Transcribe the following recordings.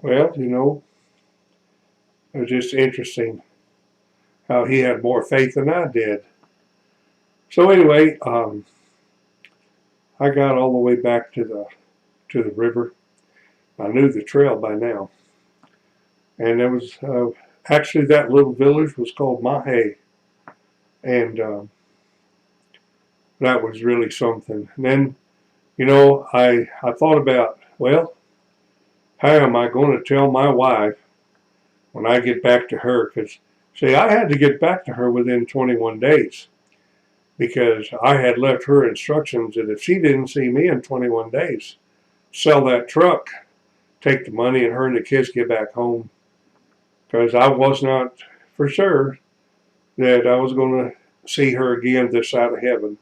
Well, it was just interesting how he had more faith than I did. So anyway, I got all the way back to the river. I knew the trail by now, and there was actually that little village was called Mahe, and that was really something. And then, I thought about, well, how am I going to tell my wife when I get back to her? Because see, I had to get back to her within 21 days because I had left her instructions that if she didn't see me in 21 days, sell that truck, take the money, and her and the kids get back home. Because I was not for sure that I was going to see her again this side of heaven.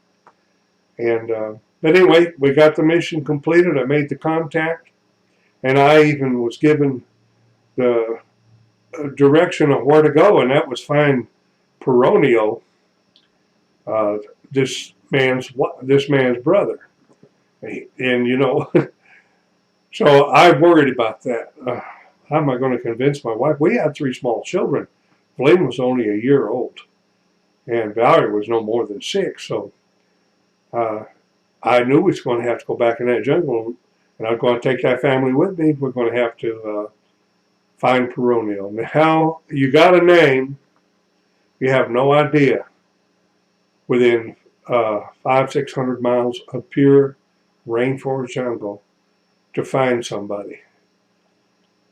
And but anyway, we got the mission completed. I made the contact, and I even was given the direction of where to go, and that was find Peronio, uh, this man's brother. And so I worried about that. How am I going to convince my wife? We had 3 small children. Blaine was only a year old, and Valerie was no more than 6. So uh, I knew we was going to have to go back in that jungle, and I was going to take that family with me. We're going to have to find Peronio. Now, how you got a name, you have no idea. Within 500-600 miles of pure rainforest jungle to find somebody.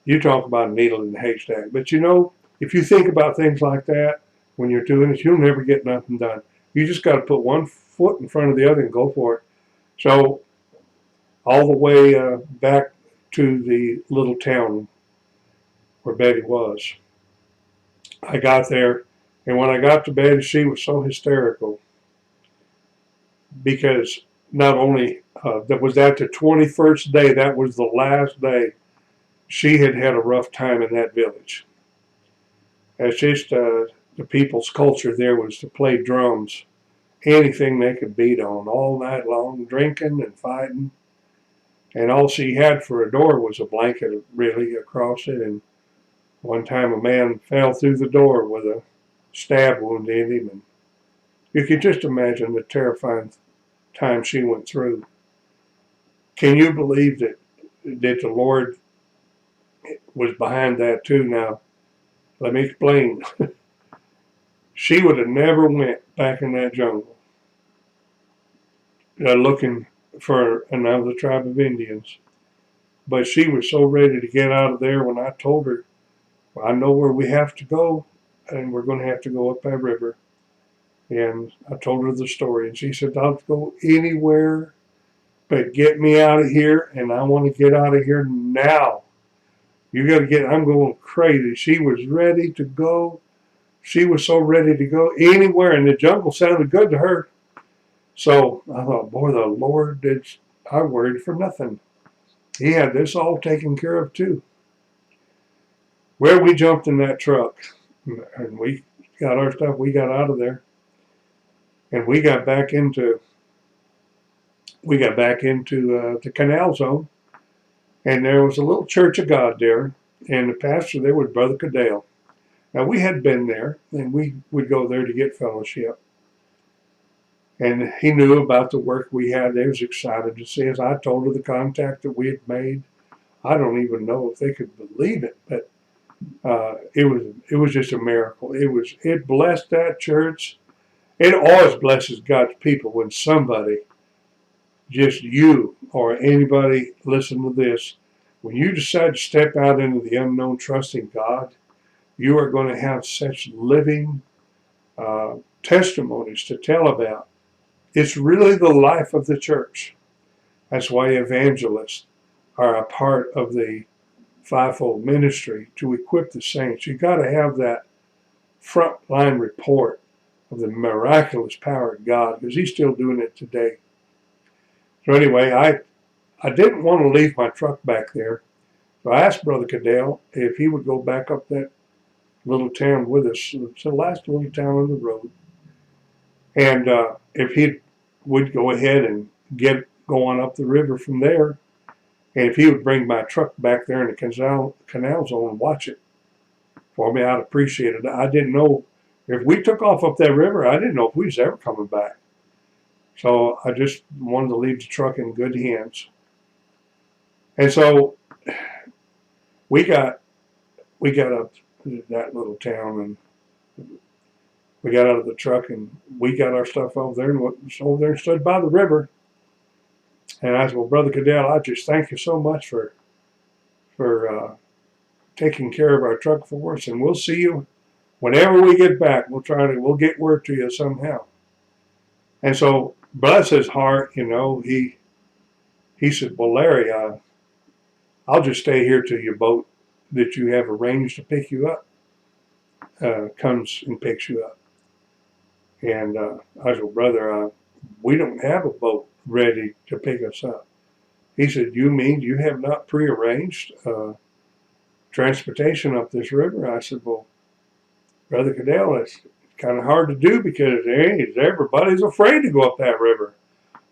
You talk about a needle in the haystack. But if you think about things like that when you're doing it, you'll never get nothing done. You just got to put one foot in front of the other and go for it. So all the way back to the little town where Betty was, I got there, and when I got to Betty, she was so hysterical because not only that was that the 21st day, that was the last day she had had a rough time in that village. It's just the people's culture there was to play drums, anything they could beat on all night long, drinking and fighting. And all she had for a door was a blanket really across it. And one time a man fell through the door with a stab wound in him. And you could just imagine the terrifying time she went through. Can you believe that the Lord was behind that too? Now, let me explain. She would have never went back in that jungle looking for another tribe of Indians. But she was so ready to get out of there when I told her, well, I know where we have to go, and we're going to have to go up that river. And I told her the story, and she said, I'll go anywhere but get me out of here, and I want to get out of here now. You got to get, I'm going crazy. She was ready to go. She was so ready to go anywhere, and the jungle sounded good to her. So I thought, boy, the Lord did, I worried for nothing. He had this all taken care of too. Well, we jumped in that truck, and we got our stuff. We got out of there, and we got back into the canal zone, and there was a little Church of God there, and the pastor there was Brother Cadell. Now we had been there, and we would go there to get fellowship, and he knew about the work we had. He was excited to see us. I told her the contact that we had made. I don't even know if they could believe it, but it was just a miracle. It blessed that church. It always blesses God's people when somebody, just you or anybody listen to this, when you decide to step out into the unknown, trusting God, you are going to have such living testimonies to tell about. It's really the life of the church. That's why evangelists are a part of the fivefold ministry to equip the saints. You got to have that front line report of the miraculous power of God, because He's still doing it today. So anyway, I didn't want to leave my truck back there. So I asked Brother Cadell if he would go back up that little town with us. It's the last little town on the road. And if he would go ahead and get going up the river from there. And if he would bring my truck back there in the canal zone and watch it for me, I'd appreciate it. I didn't know if we took off up that river, I didn't know if we was ever coming back. So I just wanted to leave the truck in good hands. And so we got up to that little town, and we got out of the truck, and we got our stuff over there and went over there and stood by the river. And I said, well, Brother Goodell, I just thank you so much for taking care of our truck for us, and we'll see you whenever we get back. We'll get word to you somehow. And so, bless his heart, he said, well, Larry, I'll just stay here till your boat that you have arranged to pick you up comes and picks you up. And I said, well, brother, we don't have a boat ready to pick us up. He said, you mean you have not prearranged transportation up this river? I said, well, Brother Goodell, it's kind of hard to do because everybody's afraid to go up that river.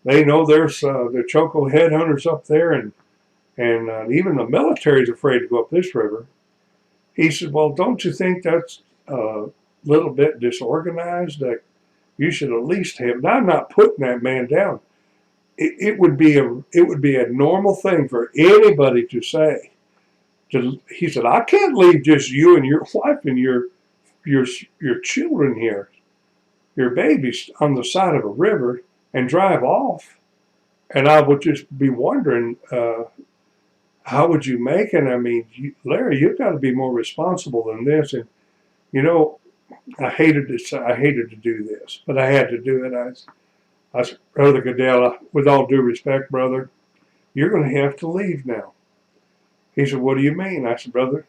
They know there's the Choco headhunters up there, and even the military's afraid to go up this river. He said, well, don't you think that's a little bit disorganized? That you should at least have, and I'm not putting that man down. It would be a normal thing for anybody to say. He said, I can't leave just you and your wife and your children here, your babies, on the side of a river and drive off. And I would just be wondering, how would you make it? I mean, Larry, you've got to be more responsible than this. And I hated to do this, but I had to do it. I said, Brother Goodell, with all due respect, brother, you're going to have to leave now. He said, what do you mean? I said, brother,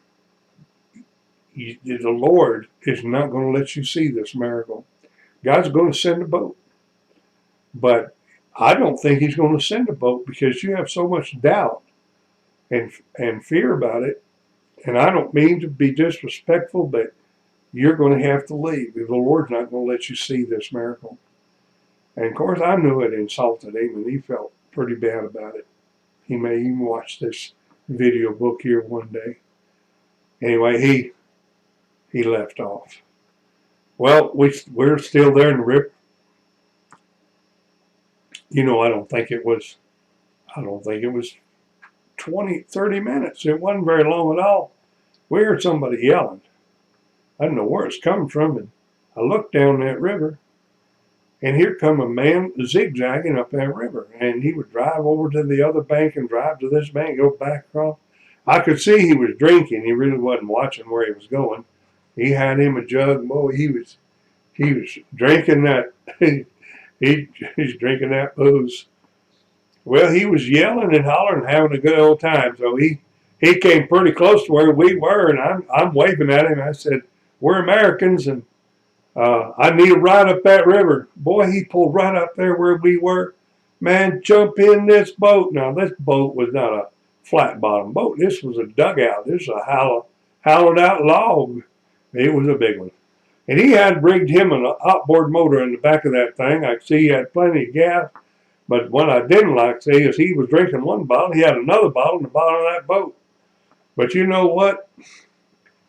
the Lord is not going to let you see this miracle. God's going to send a boat. But I don't think he's going to send a boat because you have so much doubt and fear about it. And I don't mean to be disrespectful, but you're going to have to leave. The Lord's not going to let you see this miracle. And of course, I knew it insulted him, and he felt pretty bad about it. He may even watch this video book here one day. Anyway, he left off. Well, we're still there in the river. I don't think it was 20, 30 minutes. It wasn't very long at all. We heard somebody yelling. I didn't know where it's coming from, and I looked down that river, and here come a man zigzagging up that river, and he would drive over to the other bank and drive to this bank, go back across. I could see he was drinking. He really wasn't watching where he was going. He had him a jug. Boy, he was drinking that. He's drinking that booze. Well, he was yelling and hollering, having a good old time. So he came pretty close to where we were, and I'm waving at him. I said, we're Americans, and I need a ride up that river. Boy, he pulled right up there where we were. Man, jump in this boat. Now, this boat was not a flat bottom boat. This was a dugout. This was a hollowed out log. It was a big one. And he had rigged him an outboard motor in the back of that thing. I could see he had plenty of gas. But what I didn't like to see is he was drinking one bottle. He had another bottle in the bottom of that boat. But you know what?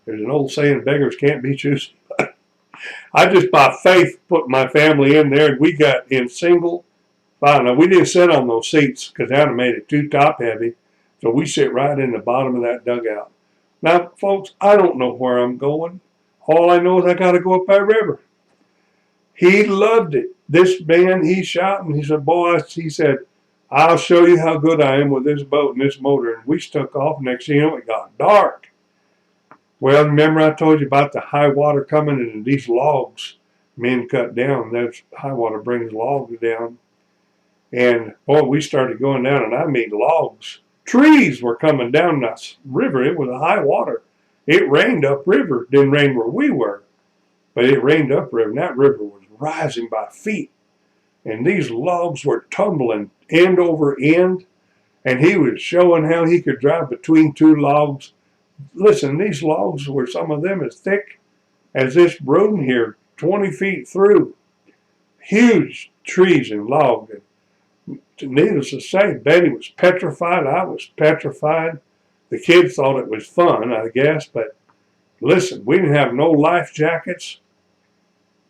There's an old saying, beggars can't be choosy. I just by faith put my family in there, and we got in single file. Now, we didn't sit on those seats because that would have made it too top heavy. So we sit right in the bottom of that dugout. Now, folks, I don't know where I'm going. All I know is I got to go up that river. He loved it. This man, he's shouting. He said, boy, he said, I'll show you how good I am with this boat and this motor. And we took off. Next thing you know, it got dark. Well, remember I told you about the high water coming and these logs men cut down. That's high water brings logs down. And boy, we started going down, and I mean logs. Trees were coming down this river. It was a high water. It rained upriver. Didn't rain where we were, but it rained upriver. And that river was rising by feet. And these logs were tumbling end over end. And he was showing how he could drive between two logs. Listen, these logs were some of them as thick as this room here, 20 feet through. Huge trees and logs. needless to say, Betty was petrified. I was petrified. The kids thought it was fun, I guess, but listen, we didn't have no life jackets.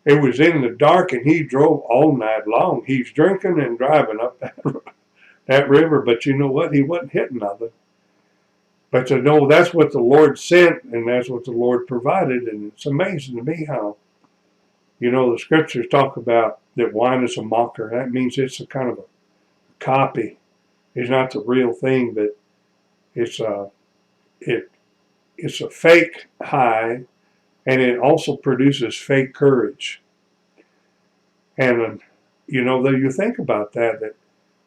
It was in the dark, and he drove all night long. He's drinking and driving up that river, but you know what? He wasn't hitting nothing. But to know that's what the Lord sent, and that's what the Lord provided, and it's amazing to me how, the scriptures talk about that wine is a mocker. That means it's a kind of a copy. It's not the real thing, but it's a fake high, and it also produces fake courage. And though you think about that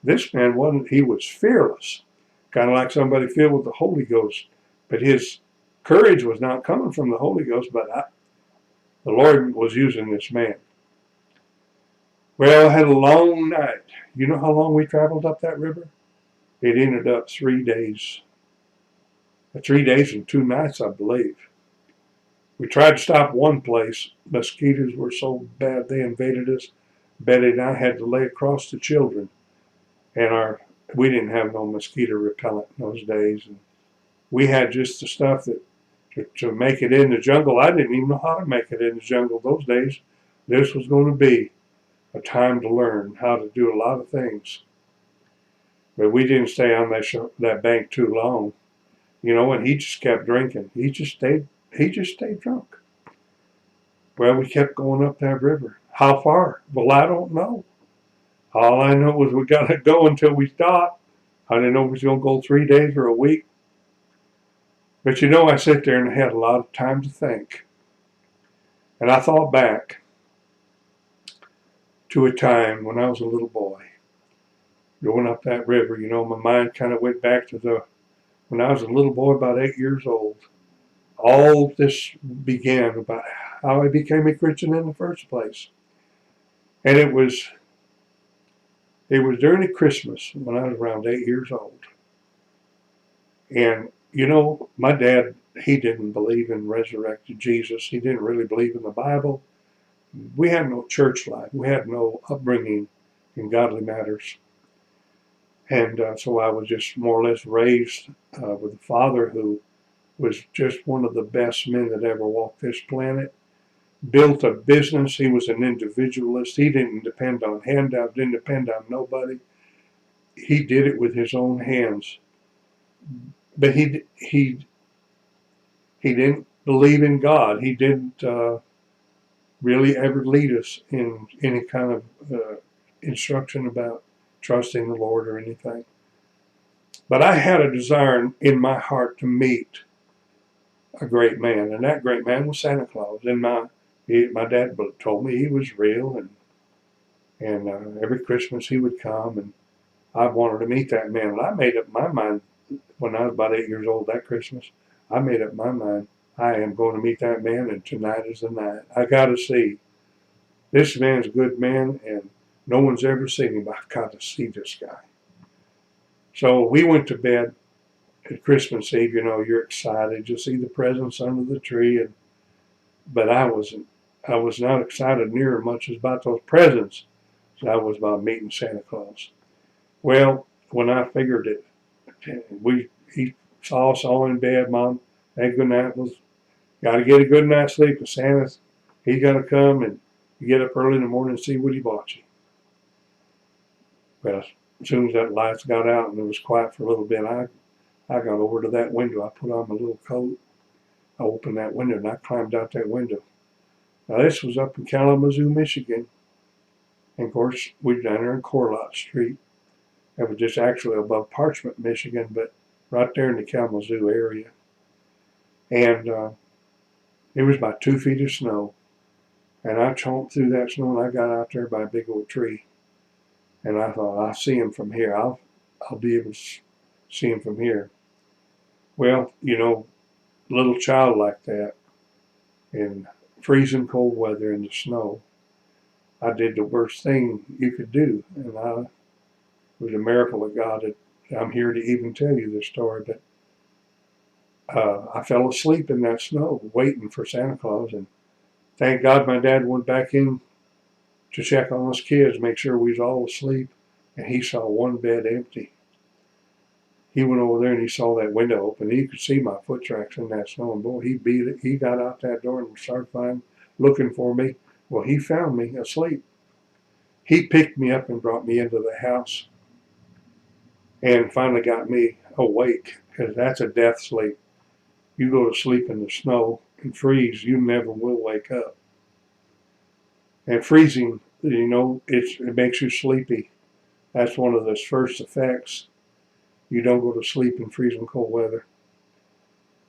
this man he was fearless, kind of like somebody filled with the Holy Ghost, but his courage was not coming from the Holy Ghost, but the Lord was using this man. Well, I had a long night. You know how long we traveled up that river? It ended up 3 days. 3 days and 2 nights, I believe. We tried to stop one place. Mosquitoes were so bad they invaded us. Betty and I had to lay across the children. And we didn't have no mosquito repellent in those days. And we had just the stuff that to make it in the jungle. I didn't even know how to make it in the jungle those days. This was going to be a time to learn how to do a lot of things. But we didn't stay on that bank too long. And he just kept drinking. He just stayed drunk. Well, we kept going up that river. How far? Well, I don't know. All I know was we got to go until we stopped. I didn't know if we was going to go 3 days or a week. But I sat there and I had a lot of time to think. And I thought back to a time when I was a little boy, going up that river. My mind kind of went back to when I was a little boy, about 8 years old. All this began about how I became a Christian in the first place. And it was during a Christmas when I was around 8 years old. And, my dad, he didn't believe in resurrected Jesus. He didn't really believe in the Bible. We had no church life. We had no upbringing in godly matters. And so I was just more or less raised with a father who was just one of the best men that ever walked this planet. Built a business. He was an individualist. He didn't depend on handouts, didn't depend on nobody. He did it with his own hands. But he didn't believe in God. He didn't really ever lead us in any kind of instruction about trusting the Lord or anything. But I had a desire in my heart to meet a great man, and that great man was Santa Claus. And my dad told me he was real, and every Christmas he would come, and I wanted to meet that man. And I made up my mind when I was about 8 years old that Christmas. I made up my mind, I am going to meet that man, and tonight is the night. I got to see. This man's a good man, and no one's ever seen him, but I've got to see this guy. So we went to bed at Christmas Eve. You're excited. You see the presents under the tree, but I was not excited near as much as about those presents as I was about meeting Santa Claus. Well, when I figured it, he saw us all in bed. Mom, hey, good night. Got to get a good night's sleep because he's got to come and get up early in the morning and see what he bought you. Well, as soon as that lights got out and it was quiet for a little bit, I got over to that window. I put on my little coat. I opened that window and I climbed out that window. Now, this was up in Kalamazoo, Michigan. And of course, we're down there in Corlott Street. It was just actually above Parchment, Michigan, but right there in the Kalamazoo area. And it was about 2 feet of snow. And I chomped through that snow and I got out there by a big old tree. And I thought, I'll see him from here. I'll be able to see him from here. Well, little child like that, in freezing cold weather in the snow, I did the worst thing you could do. And it was a miracle of God that I'm here to even tell you this story. But I fell asleep in that snow waiting for Santa Claus. And thank God my dad went back in to check on us kids, make sure we was all asleep. and he saw one bed empty. He went over there and he saw that window open. He could see my foot tracks in that snow, and boy, he beat it. He got out that door and started looking for me. Well, he found me asleep. He picked me up and brought me into the house and finally got me awake, because that's a death sleep. You go to sleep in the snow and freeze, you never will wake up. And freezing, it makes you sleepy. That's one of those first effects. You don't go to sleep in freezing cold weather.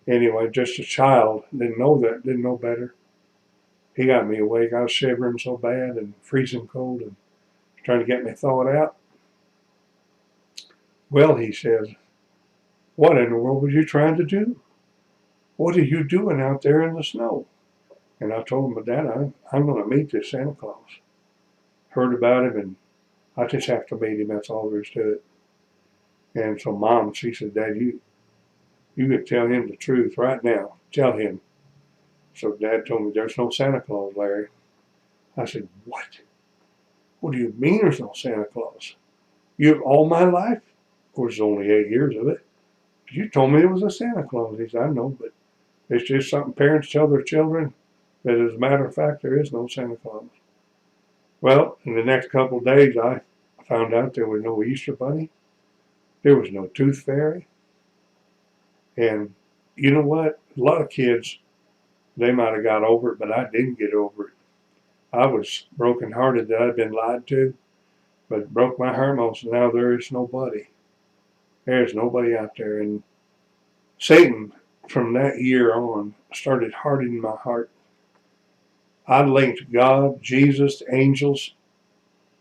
Anyway, just a child, didn't know better. He got me awake. I was shivering so bad and freezing cold and trying to get me thawed out. Well, he says, what in the world were you trying to do? What are you doing out there in the snow? And I told him, but Dad, I'm going to meet this Santa Claus. Heard about him, and I just have to meet him. That's all there is to it. And so Mom, she said, Dad, you could tell him the truth right now. Tell him. So Dad told me, there's no Santa Claus, Larry. I said, what? What do you mean there's no Santa Claus? All my life? Of course, it's only 8 years of it. But you told me there was a Santa Claus. He said, I know, but it's just something parents tell their children, that as a matter of fact, there is no Santa Claus. Well, in the next couple of days, I found out there was no Easter Bunny. There was no Tooth Fairy. And you know what? A lot of kids, they might have got over it, but I didn't get over it. I was brokenhearted that I'd been lied to, but it broke my heart most. Now there is nobody. There's nobody out there. And Satan, from that year on, started hardening my heart. I linked God, Jesus, angels,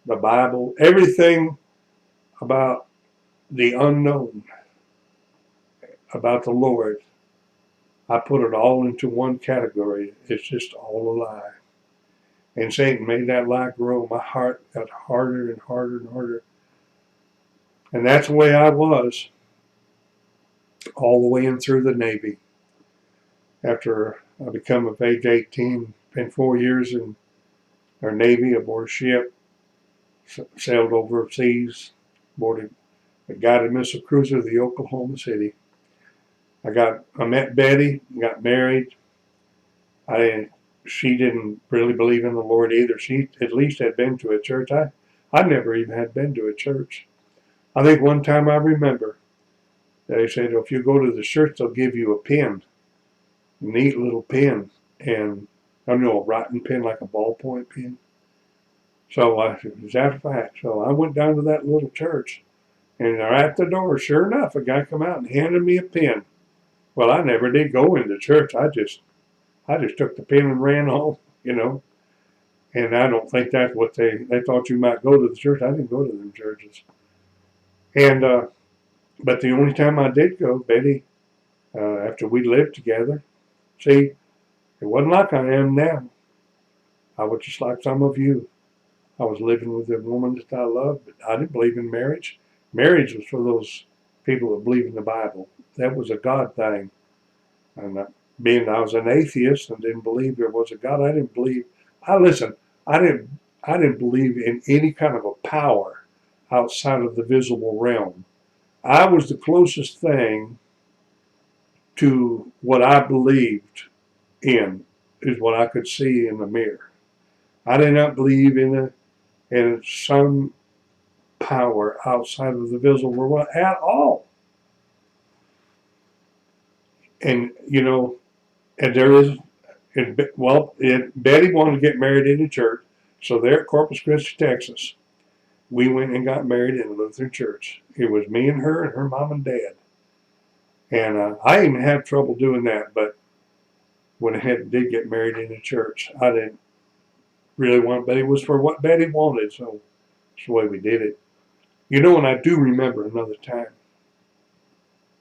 the Bible, everything about the unknown, about the Lord. I put it all into one category. It's just all a lie. And Satan made that lie grow. My heart got harder and harder and harder. And that's the way I was all the way in through the Navy. After I become of age 18, spent 4 years in our Navy aboard a ship, sailed overseas, boarded a guided missile cruiser, the Oklahoma City. I met Betty, got married. She didn't really believe in the Lord either. She at least had been to a church. I never even had been to a church. I think one time I remember they said, if you go to the church, they'll give you a pen, a neat little pen, and I don't know, a writing pen like a ballpoint pen. So I said, is that a fact? So I went down to that little church, and at the door, sure enough, a guy come out and handed me a pen. Well, I never did go into church. I just took the pen and ran home, And I don't think that's what they thought you might go to the church. I didn't go to them churches. And but the only time I did go, Betty, after we lived together, see, it wasn't like I am now. I was just like some of you. I was living with a woman that I loved, but I didn't believe in marriage. Marriage was for those people that believe in the Bible. That was a God thing. And being I was an atheist and didn't believe there was a God, I didn't believe. I didn't believe in any kind of a power outside of the visible realm. I was the closest thing to what I believed in is what I could see in the mirror. I did not believe in some power outside of the visible world at all. And and there is, Betty wanted to get married in a church, so there at Corpus Christi, Texas, we went and got married in a Lutheran church. It was me and her mom and dad. And I even had trouble doing that, but when I did get married in a church, I didn't really want, but it was for what Betty wanted, so that's the way we did it. And I do remember another time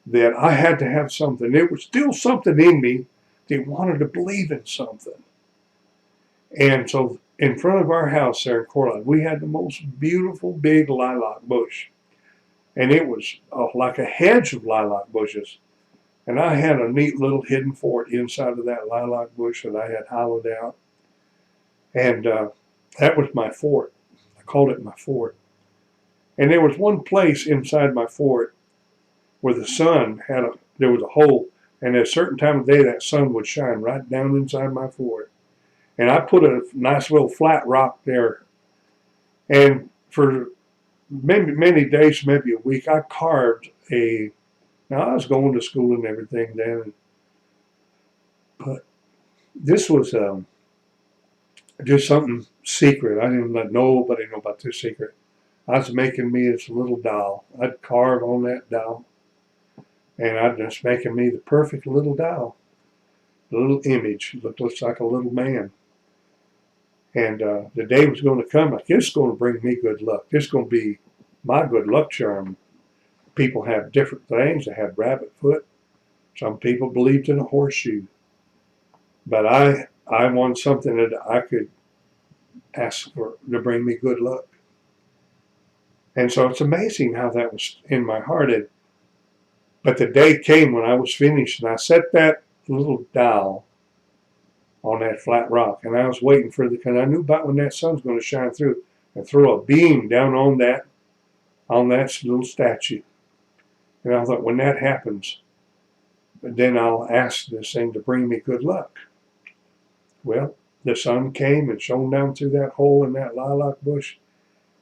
that I had to have something. There was still something in me that wanted to believe in something. And so in front of our house there in Cortland, we had the most beautiful big lilac bush. And it was like a hedge of lilac bushes. And I had a neat little hidden fort inside of that lilac bush that I had hollowed out. And that was my fort. I called it my fort. And there was one place inside my fort where the sun there was a hole, and at a certain time of day that sun would shine right down inside my fort. And I put a nice little flat rock there, and for many days, maybe a week, I carved now I was going to school and everything then, but this was just something secret. I didn't let nobody know about this secret. I was making me this little doll. I'd carve on that doll, and I'd just making me the perfect little doll, the little image. It looks like a little man. And the day was going to come, like, this is going to bring me good luck. This is going to be my good luck charm. People have different things. They have rabbit foot. Some people believed in a horseshoe. But I want something that I could ask for to bring me good luck. And so it's amazing how that was in my heart. But the day came when I was finished, and I set that little doll on that flat rock, and I was waiting for because I knew about when that sun's going to shine through and throw a beam down on that little statue. And I thought, when that happens, then I'll ask this thing to bring me good luck. Well, the sun came and shone down through that hole in that lilac bush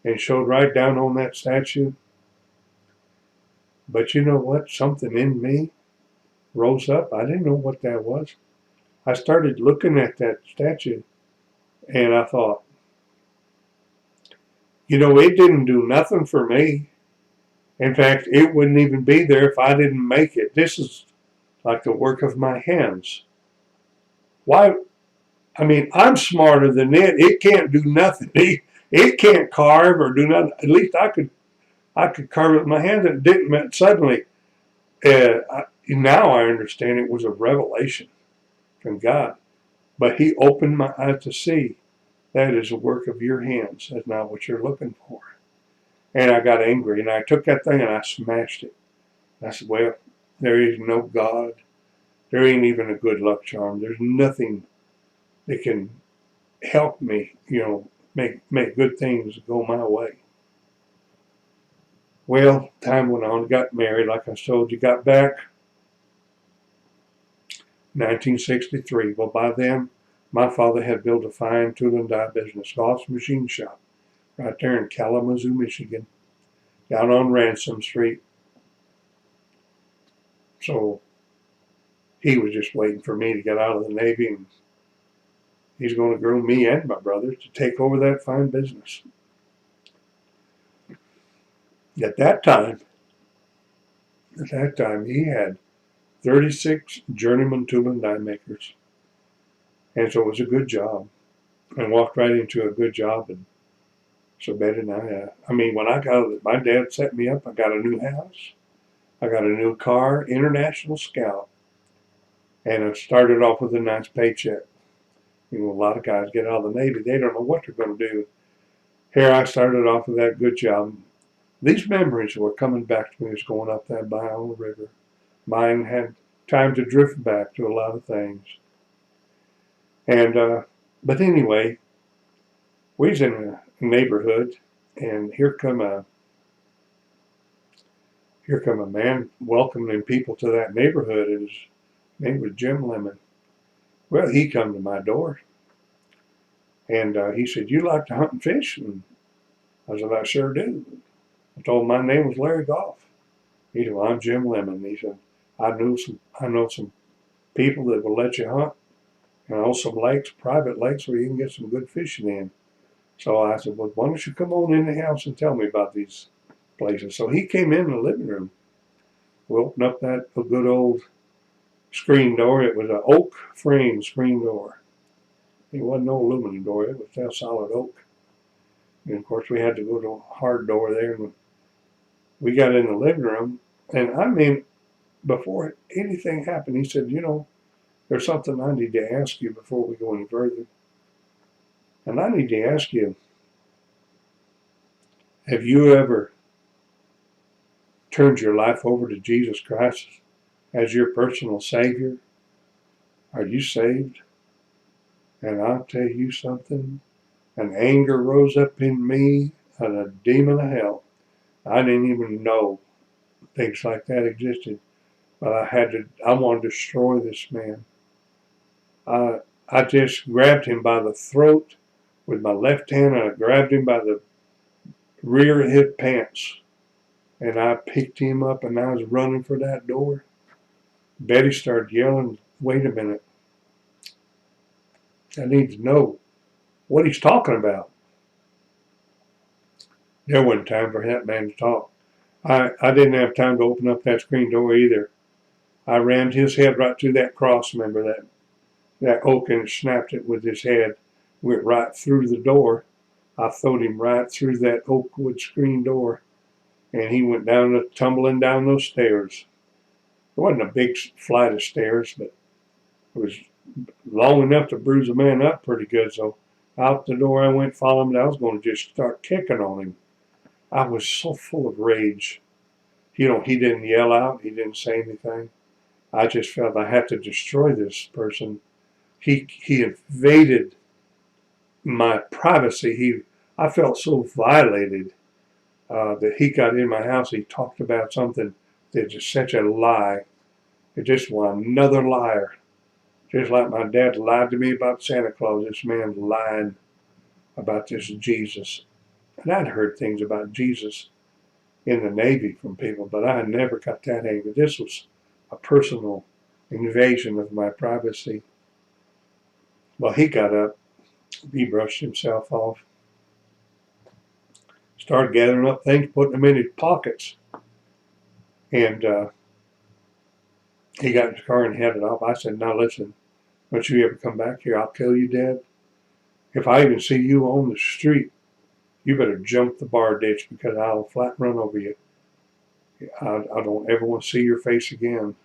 and showed right down on that statue. But you know what? Something in me rose up. I didn't know what that was. I started looking at that statue, and I thought, it didn't do nothing for me. In fact, it wouldn't even be there if I didn't make it. This is like the work of my hands. Why? I mean, I'm smarter than it. It can't do nothing. It can't carve or do nothing. At least I could carve it with my hands, and it didn't. Suddenly, now I understand it was a revelation from God. But He opened my eyes to see that is a work of your hands. That's not what you're looking for. And I got angry, and I took that thing and I smashed it. I said, well, there is no God. There ain't even a good luck charm. There's nothing that can help me, make good things go my way. Well, time went on, got married, like I told you, got back 1963. Well, by then, my father had built a fine tool and die business, Goff's machine shop, right there in Kalamazoo, Michigan, down on Ransom Street. So he was just waiting for me to get out of the Navy, and he's going to groom me and my brother to take over that fine business. At that time, he had 36 journeyman tool and die makers. And so it was a good job. I walked right into a good job. And so Betty and when I got it, my dad set me up. I got a new house. I got a new car, International Scout. And I started off with a nice paycheck. A lot of guys get out of the Navy. They don't know what they're going to do. Here I started off with that good job. These memories were coming back to me as going up that Bayonne River. Mine had time to drift back to a lot of things. And but anyway, we was in a neighborhood, and here come a man welcoming people to that neighborhood. His name was Jim Lemon. Well, he come to my door, and he said, "You like to hunt and fish?" And I said, "I sure do." I told him my name was Larry Goff. He said, "Well, I'm Jim Lemon." He said, I know some people that will let you hunt, and also some lakes, private lakes, where you can get some good fishing in. So I said, well, why don't you come on in the house and tell me about these places? So he came in the living room. We opened up that good old screen door. It was an oak frame screen door. It wasn't no aluminum door. It was that solid oak. And of course, we had to go to a hard door there. And we got in the living room, and before anything happened, he said, there's something I need to ask you before we go any further. And I need to ask you, have you ever turned your life over to Jesus Christ as your personal Savior? Are you saved? And I'll tell you something, an anger rose up in me and a demon of hell. I didn't even know things like that existed. But I wanted to destroy this man. I just grabbed him by the throat with my left hand, and I grabbed him by the rear of his pants. And I picked him up, and I was running for that door. Betty started yelling, "Wait a minute. I need to know what he's talking about." There wasn't time for that man to talk. I didn't have time to open up that screen door either. I rammed his head right through that cross, remember that oak, and snapped it with his head. Went right through the door. I throwed him right through that oak wood screen door, and he went tumbling down those stairs. It wasn't a big flight of stairs, but it was long enough to bruise a man up pretty good. So out the door I went, following him. I was going to just start kicking on him. I was so full of rage. He didn't yell out. He didn't say anything. I just felt I had to destroy this person. He invaded my privacy. I felt so violated that he got in my house. He talked about something that just such a lie. It just was another liar. Just like my dad lied to me about Santa Claus, this man lied about this Jesus. And I'd heard things about Jesus in the Navy from people, but I had never got that angry. This was a personal invasion of my privacy. Well, he got up, he brushed himself off, started gathering up things, putting them in his pockets, and he got in his car and headed off. I said, "Now listen, don't you ever come back here, I'll kill you dead. If I even see you on the street, you better jump the bar ditch, because I'll flat run over you. I don't ever want to see your face again."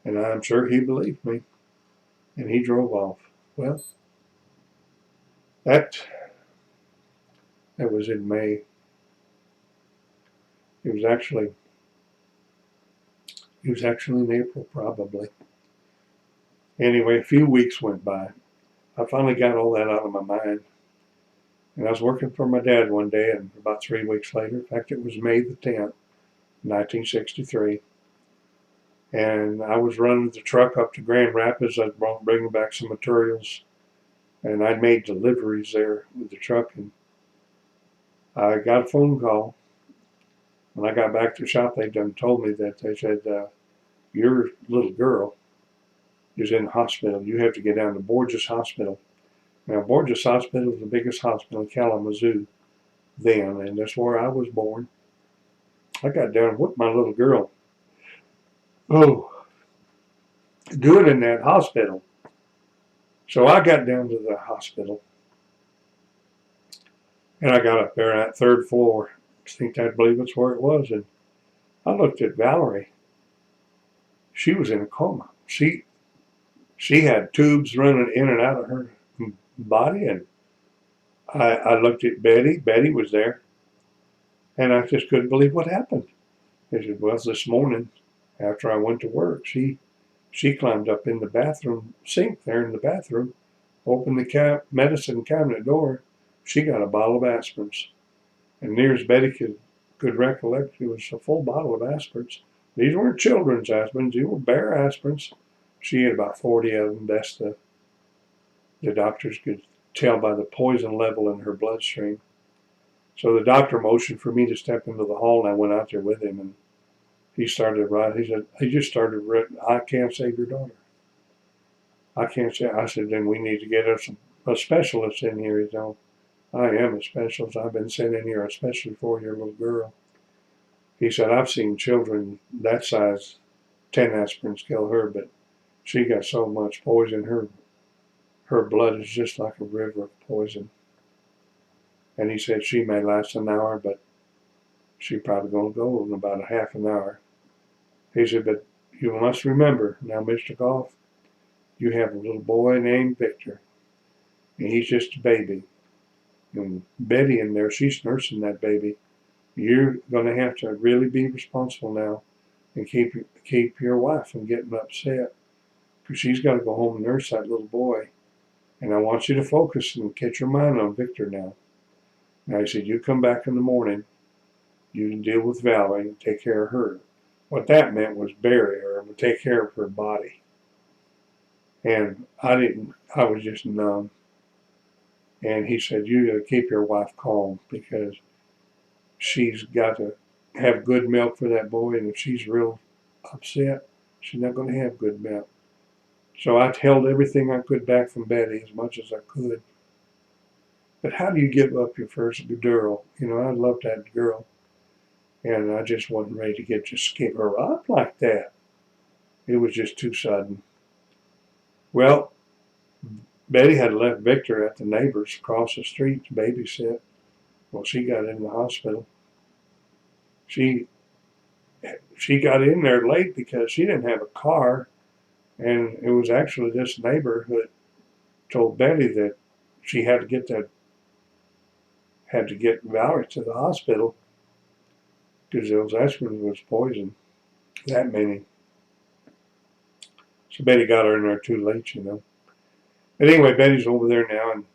And I'm sure he believed me, and he drove off. Well, that was in May. It was actually in April, probably. Anyway, a few weeks went by. I finally got all that out of my mind. And I was working for my dad one day, and about 3 weeks later, in fact, it was May the 10th, 1963, and I was running the truck up to Grand Rapids. I was bringing back some materials, and I made deliveries there with the truck, and I got a phone call. When I got back to the shop, they done told me that they said, "Your little girl is in the hospital. You have to get down to Borges Hospital." Now, Borges Hospital is the biggest hospital in Kalamazoo then, and that's where I was born. I got down with my little girl. Oh, doing in that hospital. So I got down to the hospital, and I got up there on that third floor. I believe it's where it was, and I looked at Valerie. She was in a coma. She had tubes running in and out of her body, and I looked at Betty. Betty was there, and I just couldn't believe what happened. I said, "Well, this morning, after I went to work, she climbed up in the bathroom sink there in the bathroom, opened the medicine cabinet door. She got a bottle of aspirins, and near as Betty could recollect, it was a full bottle of aspirins. These weren't children's aspirins; these were bear aspirins. She had about 40 of them. That's the doctors could tell by the poison level in her bloodstream. So the doctor motioned for me to step into the hall, and I went out there with him, and he started writing. He just started writing, "I can't save your daughter. I can't say." I said, "Then we need to get us a specialist in here." He said, "I am a specialist. I've been sent in here especially for your little girl." He said, "I've seen children that size, 10 aspirins kill her, but she got so much poison. Her blood is just like a river of poison." And he said, "She may last an hour, but she's probably going to go in about a half an hour." He said, "But you must remember, now, Mr. Goff, you have a little boy named Victor, and he's just a baby. And Betty in there, she's nursing that baby. You're going to have to really be responsible now and keep your wife from getting upset, because she's got to go home and nurse that little boy. And I want you to focus and get your mind on Victor now." Now he said, "You come back in the morning, You can deal with Valerie and take care of her. What that meant was bury her and take care of her body. And I was just numb. And he said, you got to keep your wife calm because she's got to have good milk for that boy. And if she's real upset, she's not going to have good milk. So I held everything I could back from Betty as much as I could. But how do you give up your first girl? You know, I loved that girl. And I just wasn't ready to just give her up like that. It was just too sudden. Well, Betty had left Victor at the neighbor's across the street to babysit. Well, she got in the hospital. She got in there late because she didn't have a car. And it was actually this neighbor who told Betty that she had to get Valerie to the hospital because those aspirin was poison, that many. So Betty got her in there too late, you know. But anyway, Betty's over there now, and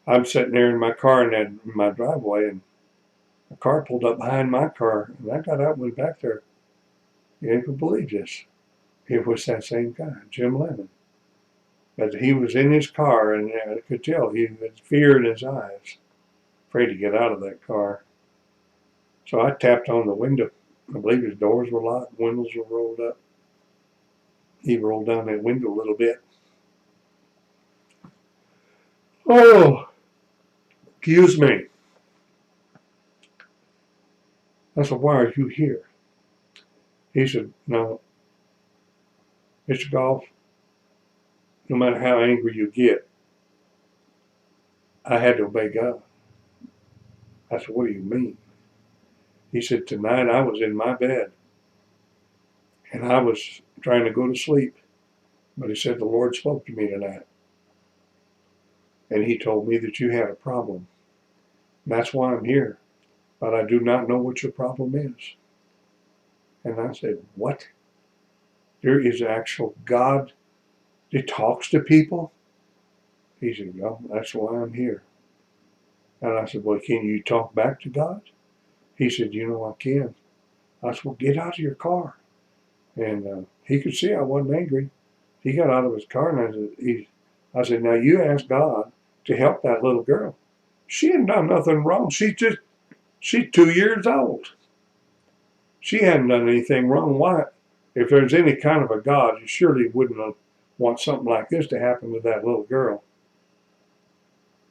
I'm sitting there in my car in my driveway, and a car pulled up behind my car, and I got out and went back there. You ain't gonna believe this. It was that same guy, Jim Lemon. But he was in his car, and I could tell he had fear in his eyes, afraid to get out of that car. So I tapped on the window. I believe his doors were locked, windows were rolled up. He rolled down that window a little bit. Oh, excuse me. I said, why are you here? He said, no, Mr. Goff, no matter how angry you get, I had to obey God. I said, what do you mean? He said, tonight I was in my bed and I was trying to go to sleep. But he said, the Lord spoke to me tonight. And he told me that you had a problem. And that's why I'm here. But I do not know what your problem is. And I said, what? There is an actual God that talks to people? He said, well, that's why I'm here. And I said, well, can you talk back to God? He said, you know, I can. I said, well, get out of your car. And he could see I wasn't angry. He got out of his car and I said, now you ask God to help that little girl. She hadn't done nothing wrong. She's 2 years old. She hadn't done anything wrong. Why? If there's any kind of a God, you surely wouldn't want something like this to happen to that little girl.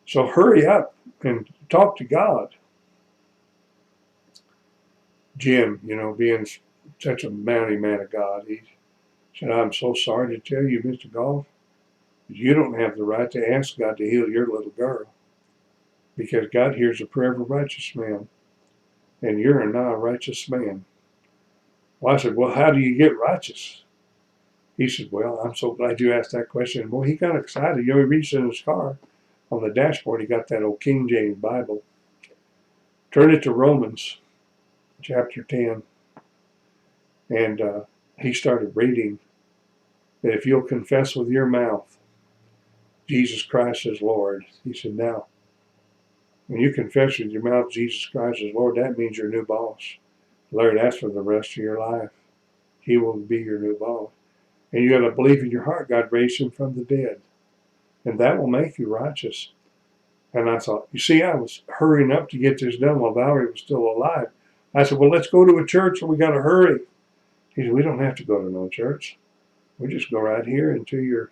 So hurry up and talk to God. Jim, you know, being such a mighty man of God, he said, I'm so sorry to tell you, Mr. Goff, you don't have the right to ask God to heal your little girl because God hears the prayer of a righteous man, and you're not a righteous man. Well, I said, well, how do you get righteous? He said, well, I'm so glad you asked that question. And boy, he got excited. You know, he reached in his car. On the dashboard, he got that old King James Bible. Turned it to Romans chapter 10. And he started reading that if you'll confess with your mouth Jesus Christ is Lord, he said, now, when you confess with your mouth Jesus Christ is Lord, that means your new boss. Larry, that's for the rest of your life. He will be your new boss. And you got to believe in your heart God raised him from the dead. And that will make you righteous. And I thought, you see, I was hurrying up to get this done while Valerie was still alive. I said, well, let's go to a church and we got to hurry. He said, we don't have to go to no church. We just go right here in your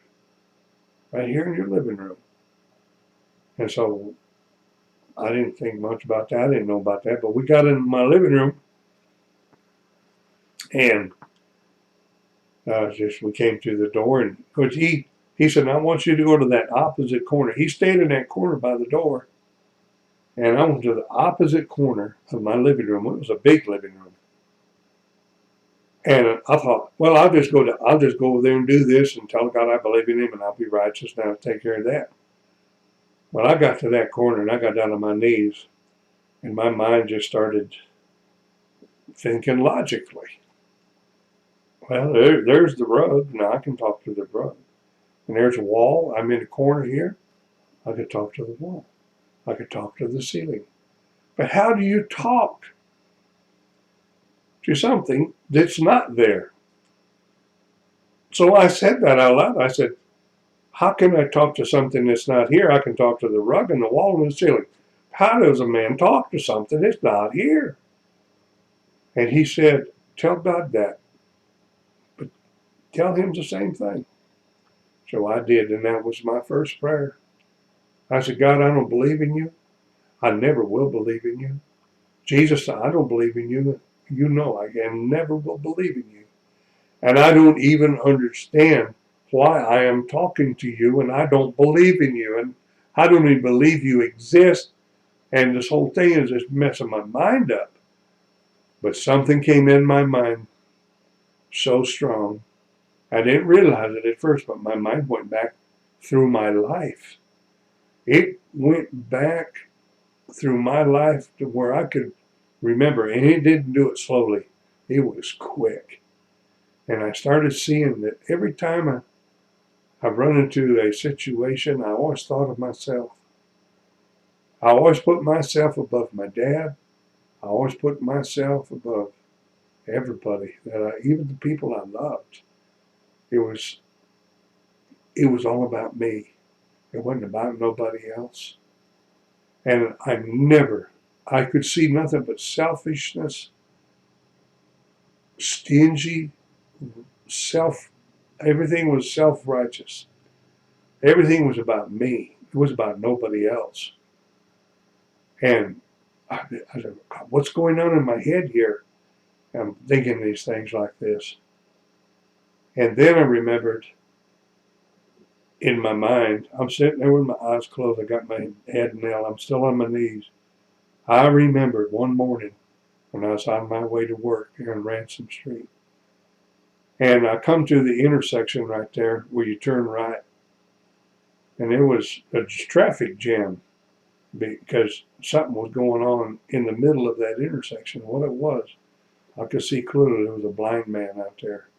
living room. And so I didn't think much about that. I didn't know about that. But we got in my living room and we came through the door. And because he said, I want you to go to that opposite corner. He stayed in that corner by the door. And I went to the opposite corner of my living room. It was a big living room. And I thought, well, I'll just go over there and do this and tell God I believe in him and I'll be righteous and I'll take care of that. Well, I got to that corner and I got down on my knees and my mind just started thinking logically. Well, there's the rug. Now I can talk to the rug. And there's a wall. I'm in the corner here. I could talk to the wall. I could talk to the ceiling. But how do you talk to something that's not there. So I said that out loud. I said, how can I talk to something that's not here? I can talk to the rug and the wall and the ceiling. How does a man talk to something that's not here? And he said, tell God that, but tell him the same thing. So I did, and that was my first prayer. I said, God, I don't believe in you. I never will believe in you. Jesus, I don't believe in you. You know I never will believe in you. And I don't even understand why I am talking to you, and I don't believe in you, and I don't even believe you exist. And this whole thing is just messing my mind up. But something came in my mind so strong. I didn't realize it at first, but my mind went back through my life. It went back through my life to where I could remember, and it didn't do it slowly. It was quick. And I started seeing that every time I've run into a situation, I always thought of myself. I always put myself above my dad. I always put myself above everybody, even the people I loved. It was all about me. It wasn't about nobody else. And I could see nothing but selfishness, stingy, everything was self-righteous. Everything was about me. It was about nobody else. And I said, what's going on in my head here? I'm thinking these things like this. And then I remembered in my mind, I'm sitting there with my eyes closed. I got my head nailed. I'm still on my knees. I remembered one morning when I was on my way to work here on Ransom Street. And I come to the intersection right there where you turn right. And there was a traffic jam because something was going on in the middle of that intersection. What it was, I could see clearly there was a blind man out there.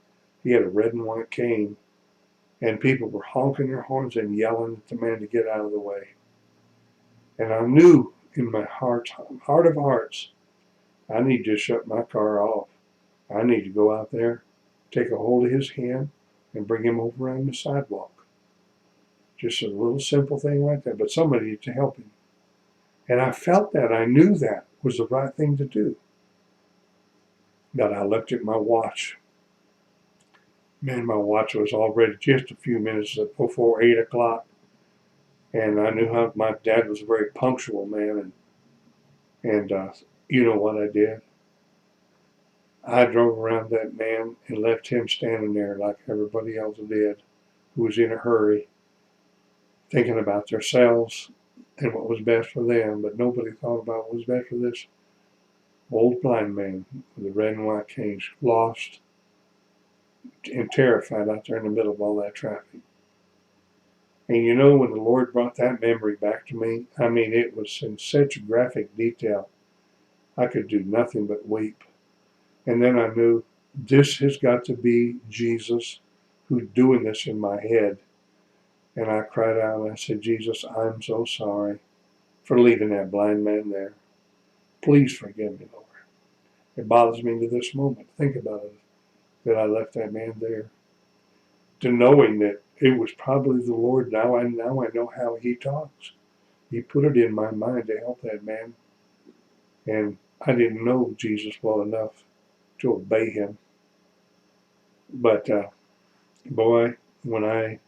He had a red and white cane, and people were honking their horns and yelling at the man to get out of the way. And I knew in my heart of hearts, I need to shut my car off. I need to go out there, take a hold of his hand, and bring him over on the sidewalk. Just a little simple thing like that, but somebody to help him. And I felt that. I knew that was the right thing to do. But I looked at my watch. Man, my watch was already just a few minutes before 8 o'clock. And I knew how my dad was a very punctual man. And you know what I did? I drove around that man and left him standing there like everybody else did, who was in a hurry, thinking about themselves and what was best for them. But nobody thought about what was best for this old blind man with the red and white canes, lost and terrified out there in the middle of all that traffic. And you know, when the Lord brought that memory back to me, I mean, it was in such graphic detail, I could do nothing but weep. And then I knew this has got to be Jesus who's doing this in my head. And I cried out and I said, Jesus, I'm so sorry for leaving that blind man there. Please forgive me, Lord. It bothers me to this moment. Think about it, that I left that man there. To knowing that it was probably the Lord. Now I know how he talks. He put it in my mind to help that man. And I didn't know Jesus well enough to obey him. But boy, when I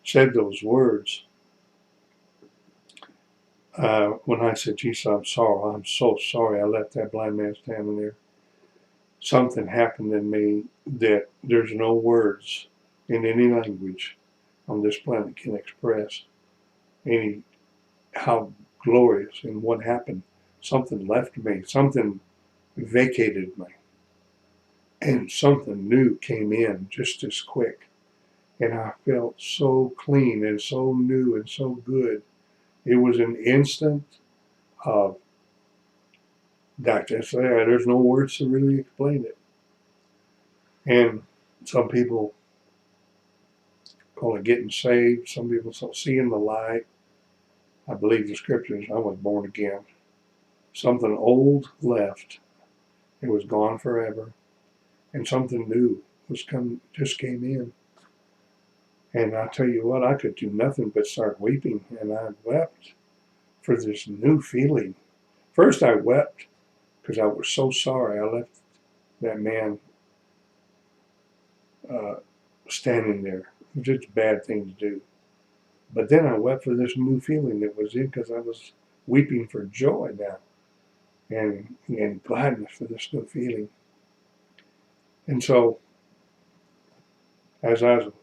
said those words, when I said, Jesus, I'm sorry. I'm so sorry I left that blind man standing there. Something happened in me that there's no words in any language on this planet can express how glorious and what happened. Something left me. Something vacated me. And something new came in just as quick. And I felt so clean and so new and so good. It was an instant of, there's no words to really explain it. And some people call it getting saved. Some people call it seeing the light. I believe the scriptures, I was born again. Something old left It was gone forever. And something new just came in. And I tell you what, I could do nothing but start weeping. And I wept for this new feeling. First I wept because I was so sorry I left that man uh, standing there. It was just a bad thing to do. But then I wept for this new feeling that was in because I was weeping for joy now and gladness for this new feeling. And so as I was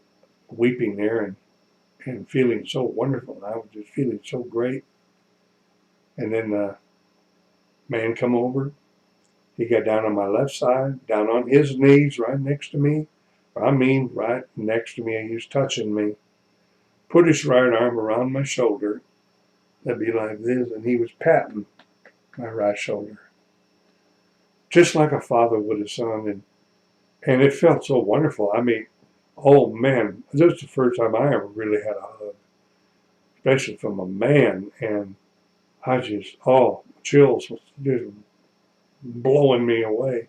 weeping there and feeling so wonderful, I was just feeling so great. And then the man come over. He got down on my left side, down on his knees right next to me. I mean, right next to me. He was touching me. Put his right arm around my shoulder. That'd be like this. And he was patting my right shoulder. Just like a father would a son. And it felt so wonderful. I mean, oh man, this is the first time I ever really had a hug, especially from a man. And I just, chills was just blowing me away.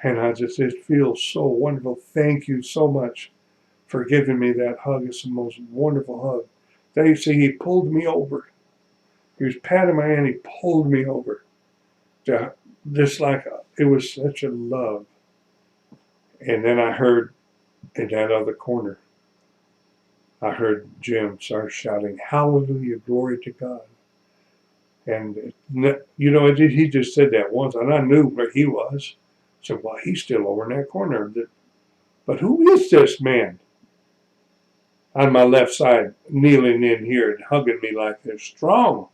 And it feels so wonderful. Thank you so much for giving me that hug. It's the most wonderful hug. Then you see, he pulled me over. He was patting my hand. He pulled me over. Just like it was such a love. And then I heard in that other corner, I heard Jim start shouting, "Hallelujah, glory to God." And, he just said that once, and I knew where he was. So, well, he's still over in that corner. But who is this man on my left side, kneeling in here and hugging me like this? Strong,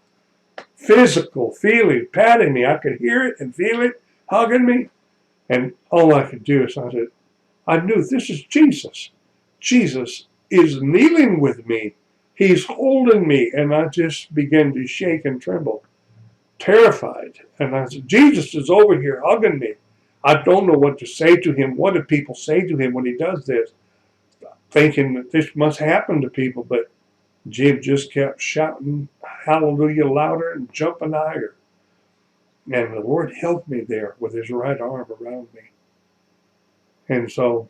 physical feeling, patting me. I could hear it and feel it, hugging me. And all I could do is I knew this is Jesus. Jesus is kneeling with me. He's holding me. And I just began to shake and tremble, terrified. And I said, Jesus is over here hugging me. I don't know what to say to him. What do people say to him when he does this? Thinking that this must happen to people. But Jim just kept shouting hallelujah louder and jumping higher. And the Lord helped me there with his right arm around me. And so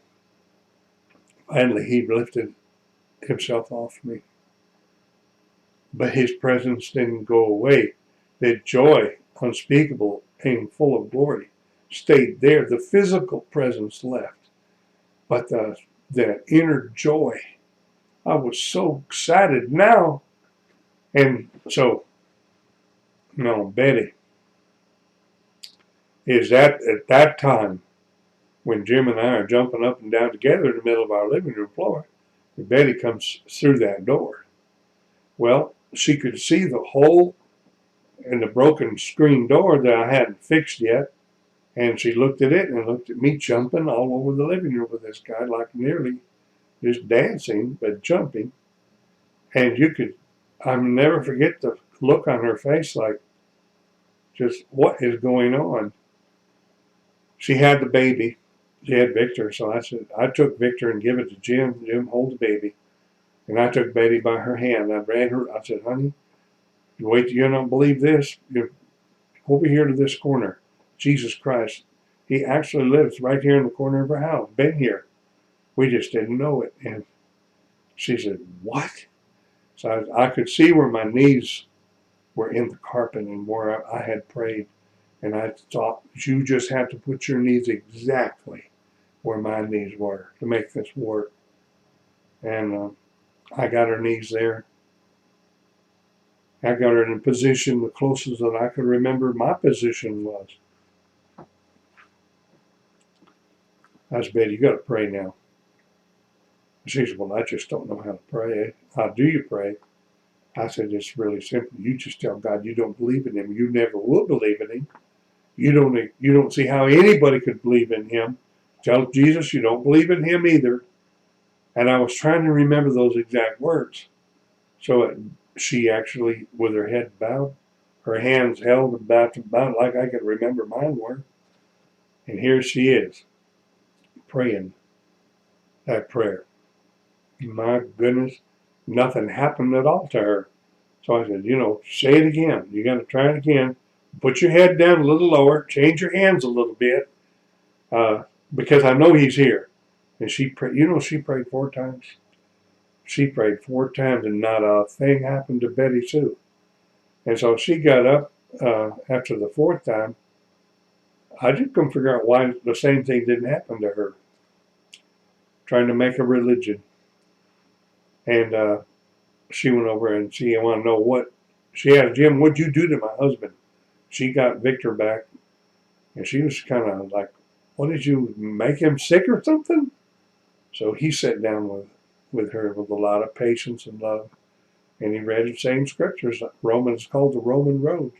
finally he lifted himself off me. But his presence didn't go away. The joy unspeakable and full of glory stayed there. The physical presence left. But the inner joy, I was so excited now. And so, Betty is at that time when Jim and I are jumping up and down together in the middle of our living room floor, Betty comes through that door. Well, she could see the hole in the broken screen door that I hadn't fixed yet. And she looked at it and looked at me jumping all over the living room with this guy, like nearly just dancing, but jumping. And I'll never forget the look on her face, like, just what is going on? She had the baby. She had Victor. So I took Victor and give it to Jim. Jim, hold the baby. And I took Betty by her hand. I ran her. I said, honey, wait till you don't believe this. You're over here to this corner. Jesus Christ. He actually lives right here in the corner of her house. Been here. We just didn't know it. And she said, what? So I could see where my knees were in the carpet and where I had prayed. And I thought, you just have to put your knees exactly where my knees were to make this work. And I got her knees there. I got her in a position the closest that I could remember my position was. I said, Betty, you got to pray now. She said, well, I just don't know how to pray. How do you pray? I said, it's really simple. You just tell God you don't believe in him. You never will believe in him. You don't see how anybody could believe in him. Tell Jesus you don't believe in him either. And I was trying to remember those exact words. So she actually, with her head bowed, her hands held about like I could remember mine were. And here she is, praying that prayer. My goodness, nothing happened at all to her. So I said, say it again. You got to try it again. Put your head down a little lower, change your hands a little bit, because I know he's here. And she prayed, she prayed 4 times. She prayed 4 times and not a thing happened to Betty Sue. And so she got up after the 4th time. I just couldn't figure out why the same thing didn't happen to her. Trying to make a religion. And she went over and she wanted to know what. She asked Jim, what'd you do to my husband? She got Victor back. And she was kind of like, what, did you make him sick or something? So he sat down with her with a lot of patience and love. And he read the same scriptures. Romans, called the Roman road.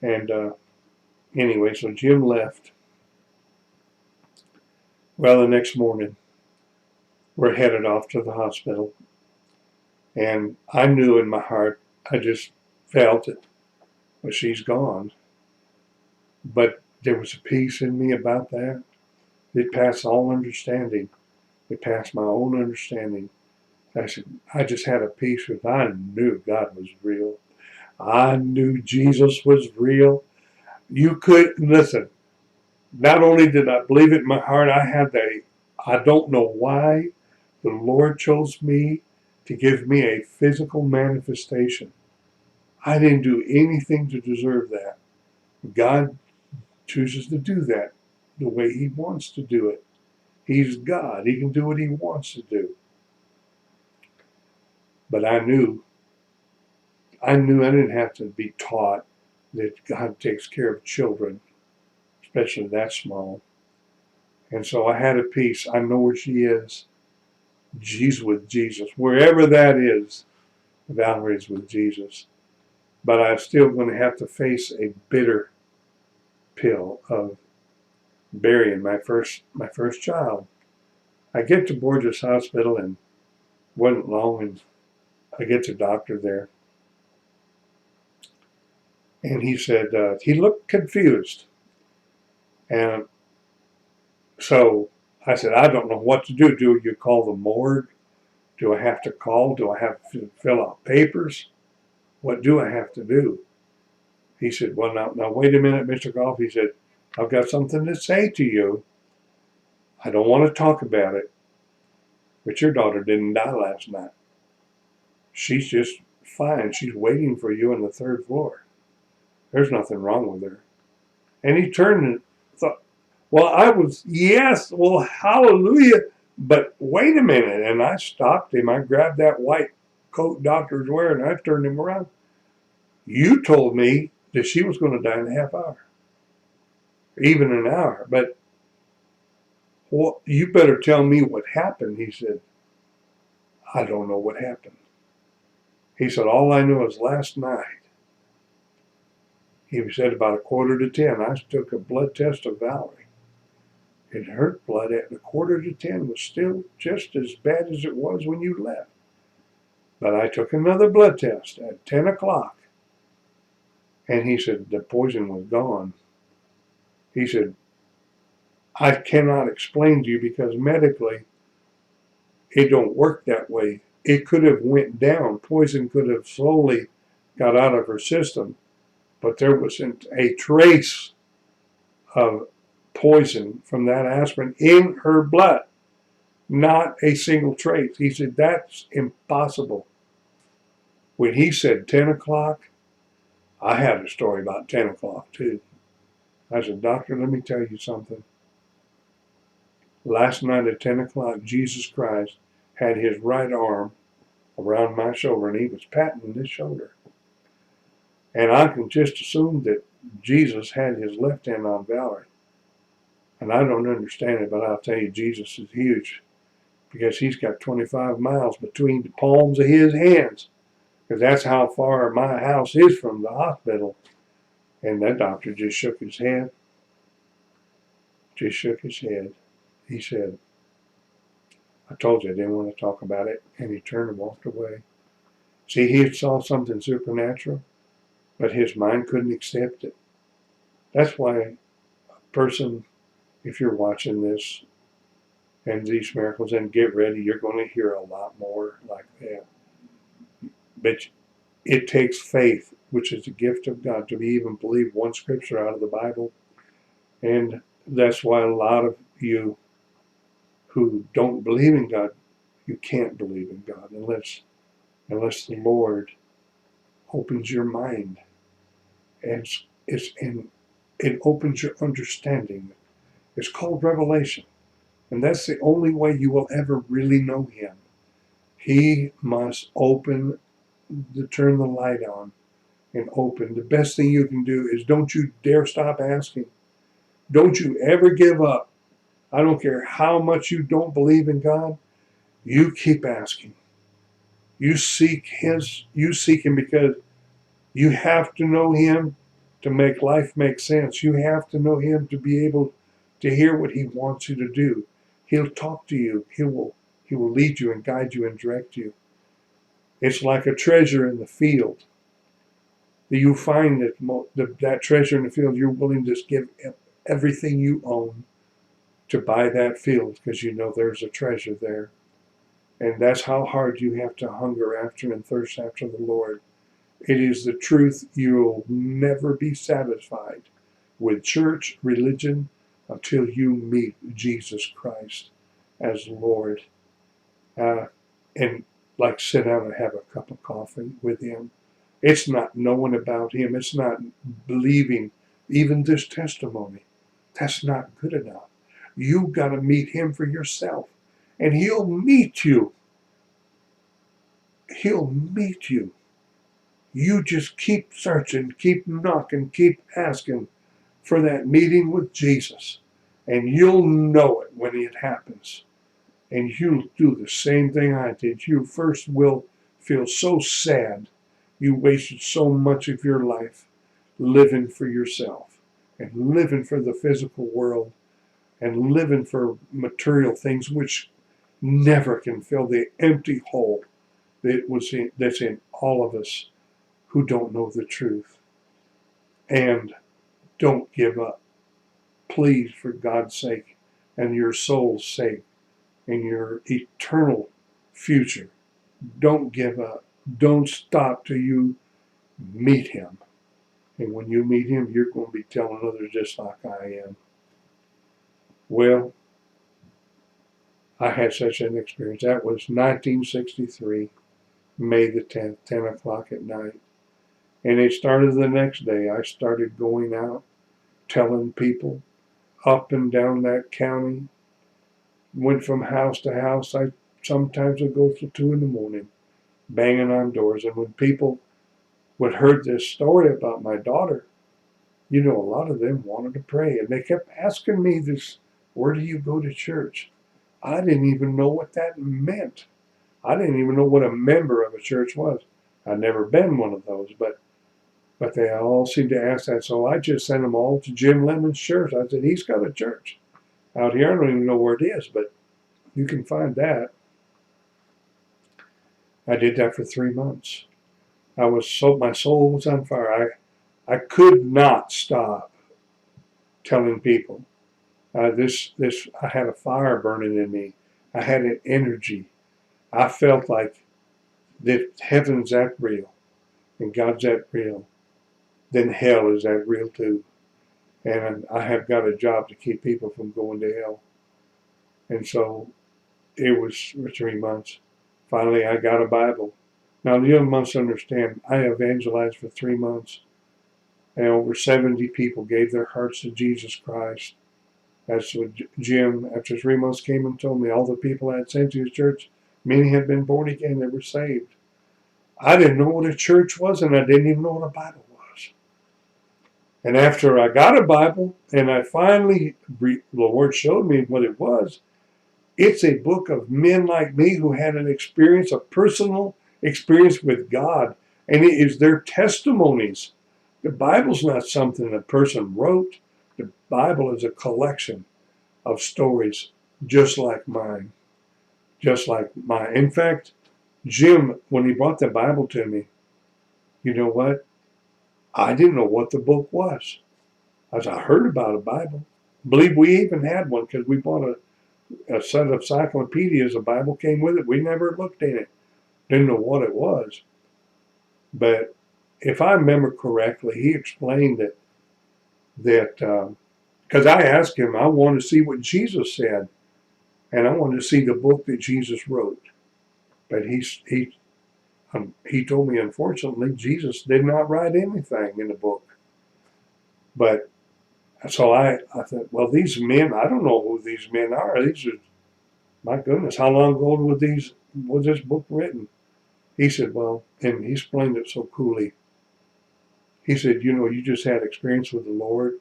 And anyway, so Jim left. Well, the next morning, we're headed off to the hospital. And I knew in my heart, I just felt it. Well, she's gone. But there was a peace in me about that. It passed all understanding. It passed my own understanding. I just had a peace with, I knew God was real. I knew Jesus was real. You could, listen, not only did I believe it in my heart, I don't know why the Lord chose me to give me a physical manifestation. I didn't do anything to deserve that. God chooses to do that the way he wants to do it. He's God. He can do what he wants to do. But I knew I didn't have to be taught that God takes care of children, especially that small. And so I had a peace. I know where she is. She's with Jesus. Wherever that is, Valerie's with Jesus. But I'm still going to have to face a bitter pill of burying my first child. I get to Borges Hospital and wasn't long, and I get the doctor there. And he said, he looked confused. And so I said, I don't know what to do. Do you call the morgue? Do I have to call? Do I have to fill out papers? What do I have to do? He said, well, now wait a minute, Mr. Goff. He said, I've got something to say to you. I don't want to talk about it, but your daughter didn't die last night. She's just fine. She's waiting for you on the 3rd floor. There's nothing wrong with her. And he turned and thought, well, yes, well, hallelujah. But wait a minute. And I stopped him. I grabbed that white coat doctor's wearing, and I turned him around. You told me that she was going to die in a half hour, even an hour. But well, you better tell me what happened. He said, I don't know what happened. He said, all I know is last night, he said about 9:45, I took a blood test of Valerie. And her blood at 9:45 was still just as bad as it was when you left. But I took another blood test at 10 o'clock. And he said, the poison was gone. He said, I cannot explain to you because medically, it don't work that way. It could have went down. Poison could have slowly got out of her system. But there wasn't a trace of poison from that aspirin in her blood. Not a single trace. He said, that's impossible. When he said 10 o'clock, I had a story about 10 o'clock too. I said, doctor, let me tell you something. Last night at 10 o'clock, Jesus Christ had his right arm around my shoulder, and he was patting this shoulder. And I can just assume that Jesus had his left hand on Valerie. And I don't understand it, but I'll tell you, Jesus is huge because he's got 25 miles between the palms of his hands, because that's how far my house is from the hospital. And that doctor just shook his head. Just shook his head. He said, I told you I didn't want to talk about it. And he turned and walked away. See, he saw something supernatural, but his mind couldn't accept it. That's why a person, if you're watching this and these miracles, and get ready, you're going to hear a lot more like that. But it takes faith which is a gift of God, to even believe one scripture out of the Bible. And that's why a lot of you who don't believe in God, you can't believe in God unless the Lord opens your mind, and it opens your understanding. It's called revelation. And that's the only way you will ever really know him. He must turn the light on and open. The best thing you can do is don't you dare stop asking. Don't you ever give up. I don't care how much you don't believe in God. You keep asking. You seek him because you have to know him to make life make sense. You have to know him to be able to hear what he wants you to do. He'll talk to you. He will lead you and guide you and direct you. It's like a treasure in the field. You find that treasure in the field, you're willing to give everything you own to buy that field because you know there's a treasure there. And that's how hard you have to hunger after and thirst after the Lord. It is the truth. You'll never be satisfied with church, religion, until you meet Jesus Christ as Lord. And like sit down and have a cup of coffee with him. It's not knowing about him. It's not believing even this testimony. That's not good enough. You've got to meet him for yourself. And he'll meet you. He'll meet you. You just keep searching, keep knocking, keep asking for that meeting with Jesus. And you'll know it when it happens. And you'll do the same thing I did. You first will feel so sad. You wasted so much of your life living for yourself and living for the physical world and living for material things which never can fill the empty hole that's in all of us who don't know the truth. And don't give up. Please, for God's sake and your soul's sake and your eternal future, don't give up. Don't stop till you meet him. And when you meet him, you're going to be telling others just like I am. Well, I had such an experience. That was 1963, May the 10th, 10 o'clock at night. And it started the next day. I started going out, telling people up and down that county. Went from house to house. Sometimes would go till 2 in the morning, banging on doors. And when people would heard this story about my daughter, a lot of them wanted to pray. And they kept asking me this, where do you go to church? I didn't even know what that meant. I didn't even know what a member of a church was. I'd never been one of those, but they all seemed to ask that. So I just sent them all to Jim Lemon's church. I said, he's got a church out here. I don't even know where it is, but you can find that. I did that for 3 months. My soul was on fire. I could not stop telling people. I had a fire burning in me. I had an energy. I felt like that heaven's that real and God's that real. Then hell is that real too. And I have got a job to keep people from going to hell. And so it was for 3 months. Finally, I got a Bible. Now, you must understand, I evangelized for 3 months. And over 70 people gave their hearts to Jesus Christ. That's what Jim, after 3 months, came and told me. All the people I had sent to his church, many had been born again. They were saved. I didn't know what a church was, and I didn't even know what a Bible was. And after I got a Bible, and I finally, the Lord showed me what it was, it's a book of men like me who had an experience, a personal experience with God, and it is their testimonies. The Bible's not something a person wrote. The Bible is a collection of stories just like mine. Just like mine. In fact, Jim, when he brought the Bible to me, you know what? I didn't know what the book was. I heard about a Bible. I believe we even had one because we bought a set of encyclopedias. A Bible came with it. We never looked in it. Didn't know what it was. But if I remember correctly, he explained that because I asked him, I want to see what Jesus said, and I wanted to see the book that Jesus wrote. But he told me, unfortunately, Jesus did not write anything in the book. But so I thought, well, these men, I don't know who these men are. These are, my goodness, how long ago was this book written? He said, well, and he explained it so coolly. He said, you just had experience with the Lord,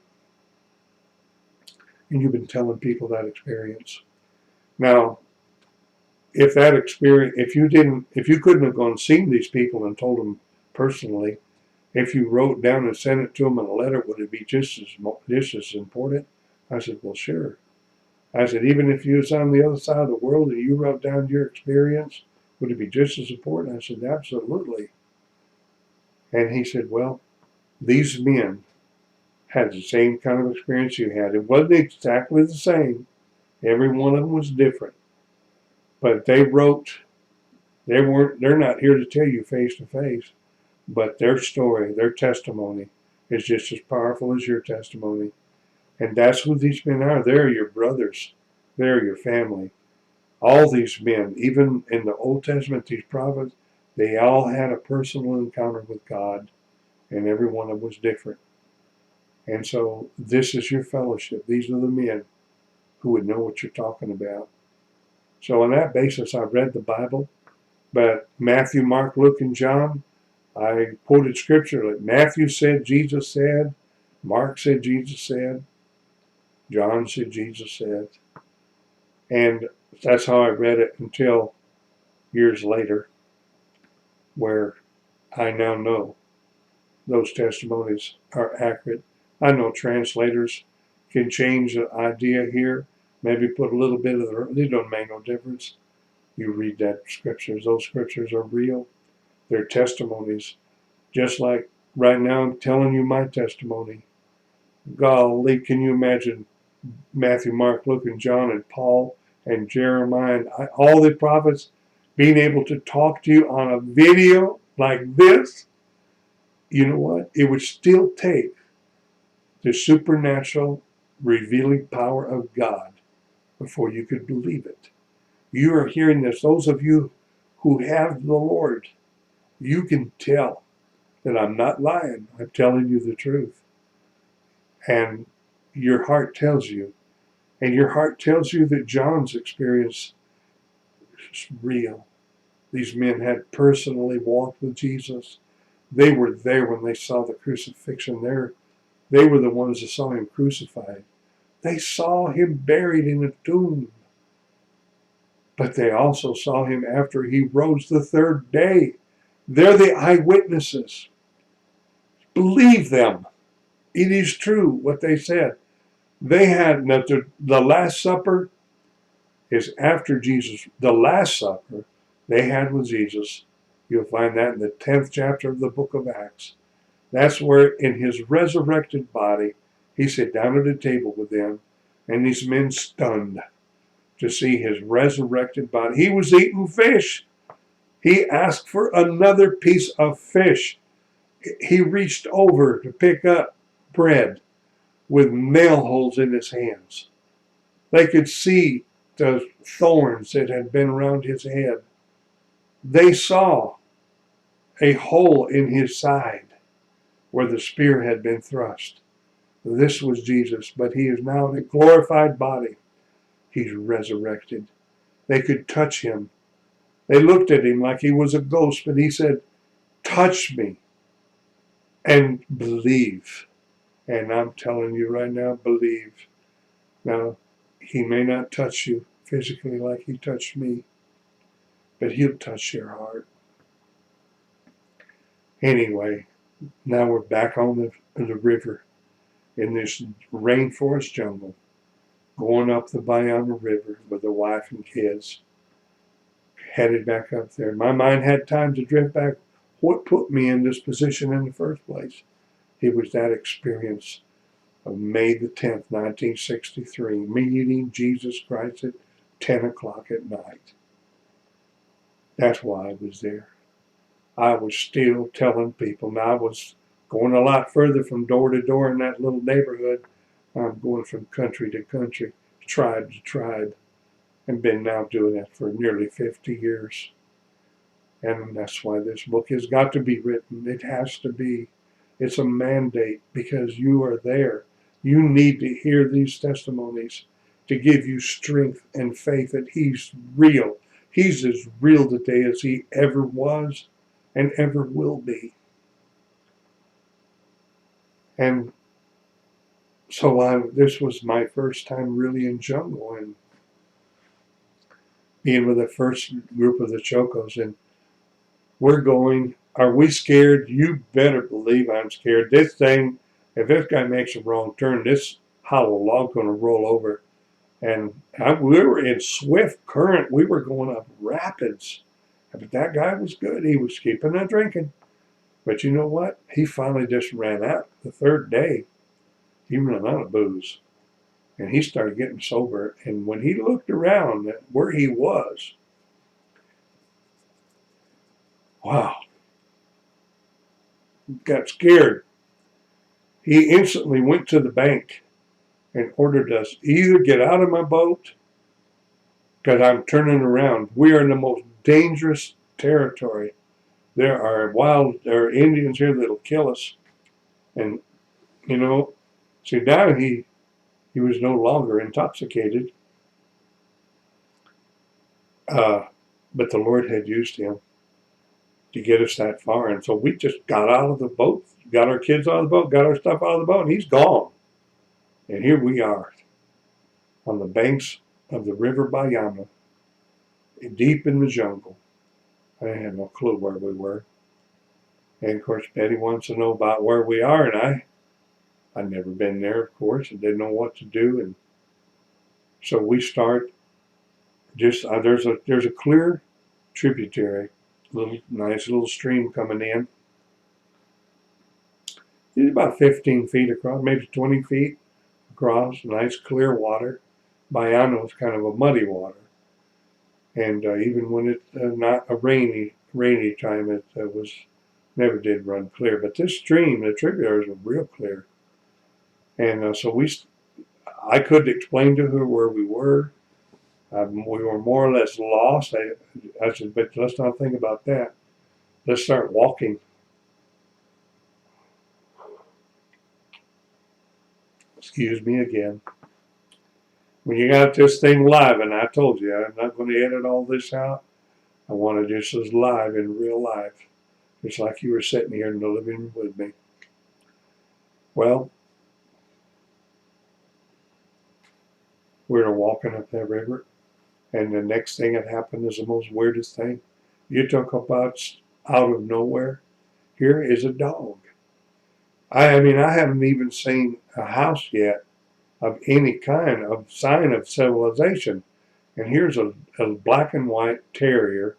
and you've been telling people that experience. Now, if that experience, if you couldn't have gone and seen these people and told them personally, if you wrote down and sent it to them in a letter, would it be just as important? I said, well, sure. I said, even if you was on the other side of the world and you wrote down your experience, would it be just as important? I said, absolutely. And he said, well, these men had the same kind of experience you had. It wasn't exactly the same. Every one of them was different. But they're not here to tell you face to face, but their story, their testimony is just as powerful as your testimony. And that's who these men are. They're your brothers. They're your family. All these men, even in the Old Testament, these prophets, they all had a personal encounter with God, and every one of them was different. And so this is your fellowship. These are the men who would know what you're talking about. So on that basis, I read the Bible, but Matthew, Mark, Luke, and John, I quoted scripture that Matthew said, Jesus said, Mark said, Jesus said, John said, Jesus said. And that's how I read it until years later, where I now know those testimonies are accurate. I know translators can change the idea here, maybe put a little bit of it don't make no difference. You read that scriptures, those scriptures are real. They're testimonies. Just like right now I'm telling you my testimony. Golly, can you imagine Matthew, Mark, Luke, and John, and Paul, and Jeremiah, and all the prophets being able to talk to you on a video like this? You know what? It would still take the supernatural revealing power of God before you could believe it. You are hearing this. Those of you who have the Lord, you can tell that I'm not lying. I'm telling you the truth. And your heart tells you. And your heart tells you that John's experience is real. These men had personally walked with Jesus. They were there when they saw the crucifixion. They were the ones that saw him crucified. They saw him buried in a tomb. But they also saw him after he rose the third day. They're the eyewitnesses. Believe them. It is true what they said. They had the Last Supper is after Jesus. The Last Supper they had with Jesus. You'll find that in the 10th chapter of the book of Acts. That's where in his resurrected body, he sat down at a table with them, and these men stunned to see his resurrected body. He was eating fish. He asked for another piece of fish. He reached over to pick up bread with nail holes in his hands. They could see the thorns that had been around his head. They saw a hole in his side where the spear had been thrust. This was Jesus, but he is now in a glorified body. He's resurrected. They could touch him. They looked at him like he was a ghost, but he said, touch me and believe. And I'm telling you right now, believe. Now, he may not touch you physically like he touched me, but he'll touch your heart. Anyway, now we're back on the river in this rainforest jungle, going up the Bayama River with the wife and kids, headed back up there. My mind had time to drift back. What put me in this position in the first place? It was that experience of May the 10th, 1963, meeting Jesus Christ at 10 o'clock at night. That's why I was there. I was still telling people. Now I was going a lot further from door to door in that little neighborhood. I'm going from country to country, tribe to tribe, and been now doing that for nearly 50 years. And that's why this book has got to be written. It has to be. It's a mandate because you are there. You need to hear these testimonies to give you strength and faith that He's real. He's as real today as He ever was and ever will be. And so this was my first time really in jungle and being with the first group of the Chocos. And we're going, are we scared? You better believe I'm scared. This thing, if this guy makes a wrong turn, this hollow log's going to roll over. And we were in swift current. We were going up rapids. But that guy was good. He was keeping on drinking. But you know what? He finally just ran out. The third day, he ran out of booze. And he started getting sober. And when he looked around at where he was, wow, got scared. He instantly went to the bank and ordered us either get out of my boat because I'm turning around. We are in the most dangerous territory. There are Indians here that'll kill us. And, see, now he was no longer intoxicated. But the Lord had used him to get us that far. And so we just got out of the boat, got our kids out of the boat, got our stuff out of the boat, and he's gone. And here we are on the banks of the river Bayama, deep in the jungle. I had no clue where we were. And of course, Betty wants to know about where we are, and I'd never been there, of course, and didn't know what to do. And so we start just there's a clear tributary, nice little stream coming in. It's about 15 feet across, maybe 20 feet across, nice clear water. Bayano is kind of a muddy water. And even when it's not a rainy time, it never did run clear. But this stream, the tributaries are real clear. And so I couldn't explain to her where we were. We were more or less lost. I said, but let's not think about that. Let's start walking. Excuse me again. When you got this thing live, and I told you, I'm not going to edit all this out. I want it just as live in real life. Just like you were sitting here in the living room with me. Well, we were walking up that river, and the next thing that happened is the most weirdest thing. You talk about out of nowhere. Here is a dog. I mean, I haven't even seen a house yet of any kind of sign of civilization. And here's a black and white terrier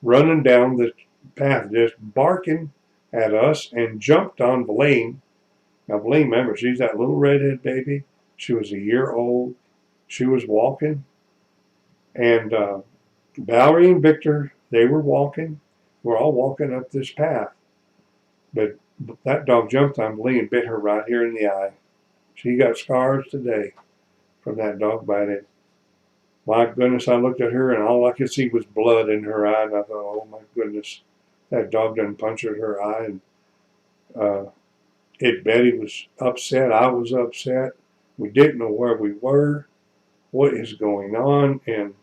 running down the path, just barking at us, and jumped on Blaine. Now, Blaine, remember, she's that little redhead baby. She was a year old. She was walking. And Valerie and Victor, they were walking. We're all walking up this path. But that dog jumped on Blaine and bit her right here in the eye. She got scars today from that dog biting. My goodness, I looked at her and all I could see was blood in her eye. And I thought, oh my goodness, that dog done punctured her eye. And Betty was upset. I was upset. We didn't know where we were, what is going on, and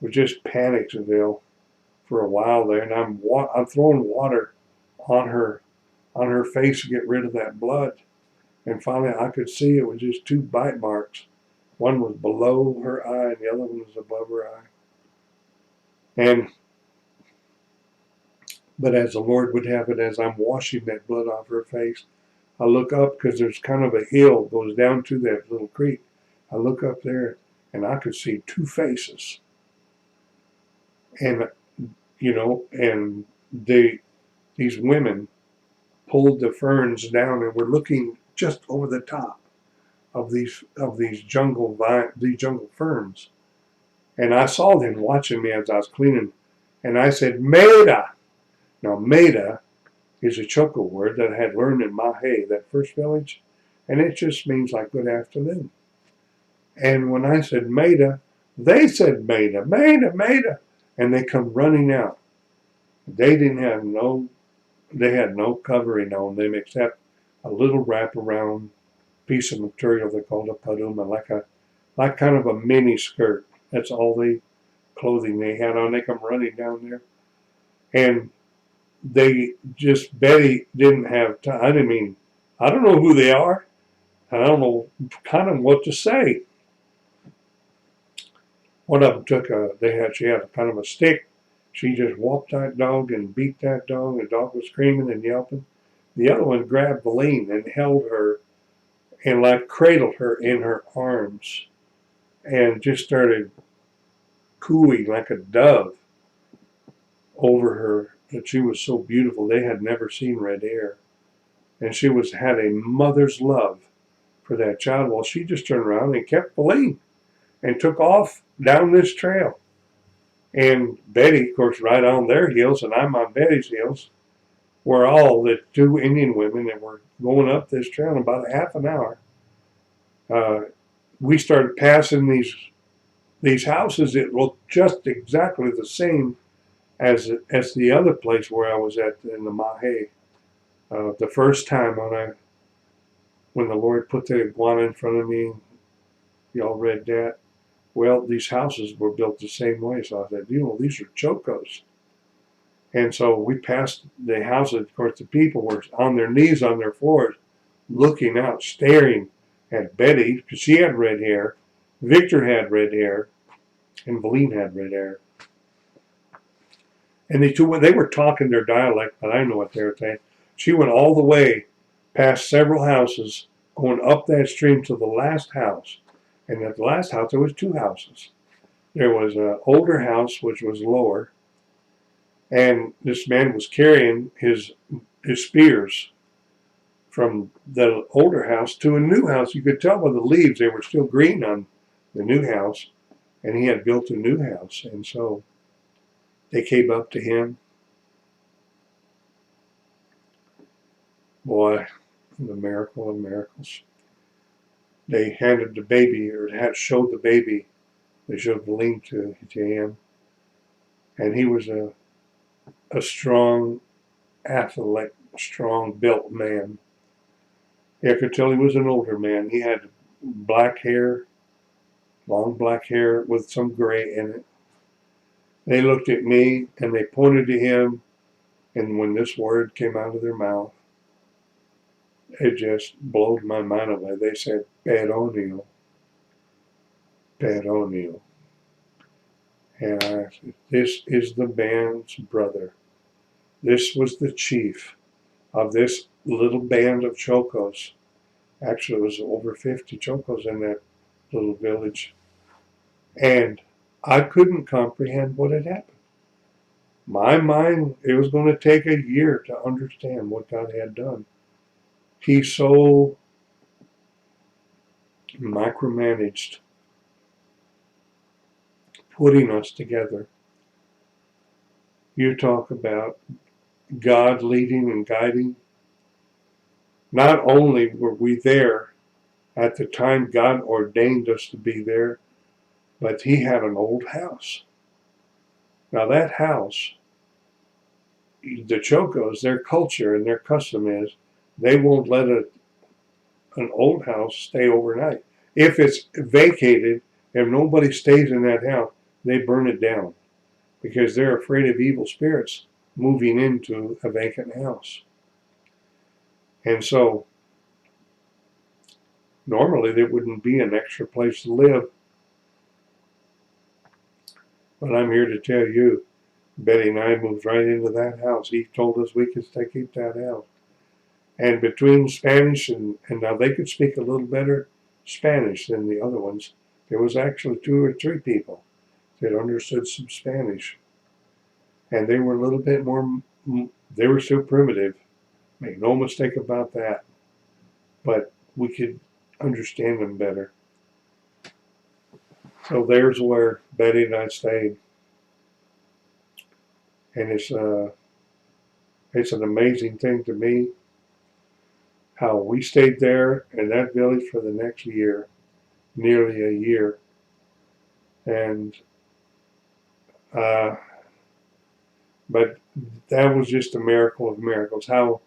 we just panicked, Seville, for a while there. And I'm throwing water on her face to get rid of that blood. And finally, I could see it was just two bite marks. One was below her eye, and the other one was above her eye. But as the Lord would have it, as I'm washing that blood off her face, I look up because there's kind of a hill that goes down to that little creek. I look up there, and I could see two faces. And and these women pulled the ferns down and were looking just over the top of these jungle ferns. And I saw them watching me as I was cleaning. And I said, Maida, Now, Maida is a Choco word that I had learned in Mahe, that first village, and it just means like good afternoon. And when I said Maida, they said Maida, Maida, Maida, and they come running out. They had no covering on them except a little wraparound piece of material they called a paruma, like kind of a mini skirt. That's all the clothing they had on. They come running down there, and Betty didn't have time. I don't know who they are. I don't know kind of what to say. One of them she had a kind of a stick. She just walked that dog and beat that dog. The dog was screaming and yelping. The other one grabbed Valine and held her and like cradled her in her arms and just started cooing like a dove over her. And she was so beautiful. They had never seen red hair. And she had a mother's love for that child. Well, she just turned around and kept Valine and took off down this trail. And Betty, of course, right on their heels, and I'm on Betty's heels, were all the two Indian women that were going up this trail in about a half an hour. We started passing these houses that looked just exactly the same as the other place where I was at in the Mahe. The first time when the Lord put the iguana in front of me, y'all read that. Well, these houses were built the same way, so I said, these are chocos. And so we passed the houses. Of course, the people were on their knees on their floors, looking out, staring at Betty, because she had red hair. Victor had red hair, and Valine had red hair. And they were talking their dialect, but I know what they were saying. She went all the way past several houses, going up that stream to the last house. And at the last house, there was two houses. There was an older house, which was lower, and this man was carrying his spears from the older house to a new house. You could tell by the leaves they were still green on the new house, and he had built a new house. And so they came up to him. Boy, the miracle of miracles. They handed the baby, or showed the baby. They showed the link to him, and he was a strong, athletic, strong-built man. I could tell he was an older man. He had black hair, long black hair with some gray in it. They looked at me and they pointed to him, and when this word came out of their mouth, it just blowed my mind away. They said, Peronio, Peronio. And I said, this is the man's brother. This was the chief of this little band of Chocos. Actually, it was over 50 Chocos in that little village. And I couldn't comprehend what had happened. My mind, it was going to take a year to understand what God had done. He so micromanaged putting us together. You talk about God leading and guiding. Not only were we there at the time God ordained us to be there, but he had an old house. Now that house, the Chocos, their culture and their custom is they won't let an old house stay overnight. If it's vacated, if nobody stays in that house, they burn it down because they're afraid of evil spirits moving into a vacant house. And so normally there wouldn't be an extra place to live. But I'm here to tell you, Betty and I moved right into that house. He told us we could keep that house. And between Spanish and now they could speak a little better Spanish than the other ones. There was actually 2 or 3 people that understood some Spanish. And they were a little bit more, they were still primitive. Make no mistake about that. But we could understand them better. So there's where Betty and I stayed. And it's It's an amazing thing to me how we stayed there in that village for the next year, nearly a year. And, uh, but that was just a miracle of miracles, how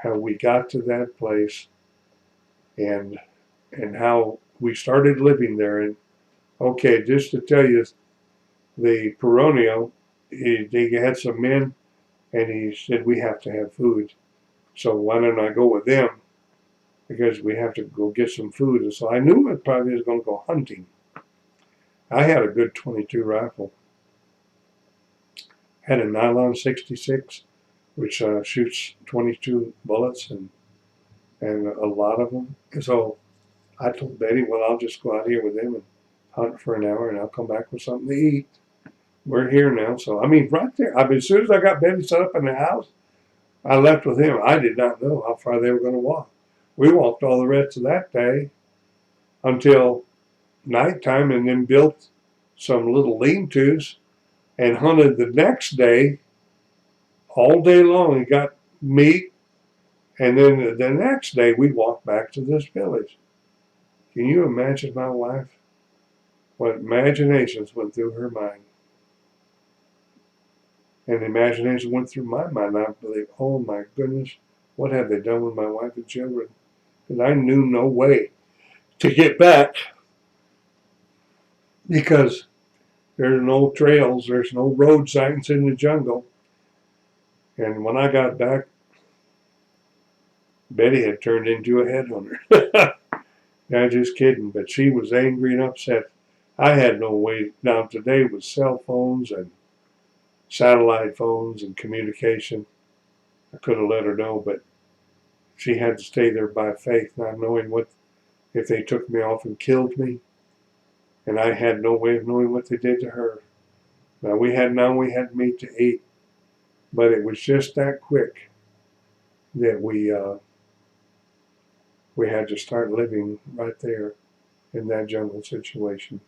we got to that place and, and how we started living there. And okay, just to tell you, the Peronio, they had some men and he said, we have to have food. So why don't I go with them? Because we have to go get some food. And so I knew I probably was going to go hunting. I had a good 22 rifle. Had a nylon 66, which shoots 22 bullets and a lot of them. And so I told Betty, well, I'll just go out here with them and hunt for an hour and I'll come back with something to eat. We're here now. So, I mean, right there. I mean, as soon as I got Betty set up in the house, I left with him. I did not know how far they were going to walk. We walked all the rest of that day until nighttime and then built some little lean-tos and hunted the next day all day long and got meat. And then the next day we walked back to this village. Can you imagine my wife? What imaginations went through her mind? And the imagination went through my mind. I believe, oh my goodness, what have they done with my wife and children? Because I knew no way to get back because there's no trails, there's no road signs in the jungle. And when I got back, Betty had turned into a headhunter. I'm just kidding, but she was angry and upset. I had no way. Now today with cell phones and satellite phones and communication, I could have let her know, but she had to stay there by faith, not knowing what if they took me off and killed me, and I had no way of knowing what they did to her. Now we had meat to eat, but it was just that quick that we had to start living right there in that jungle situation.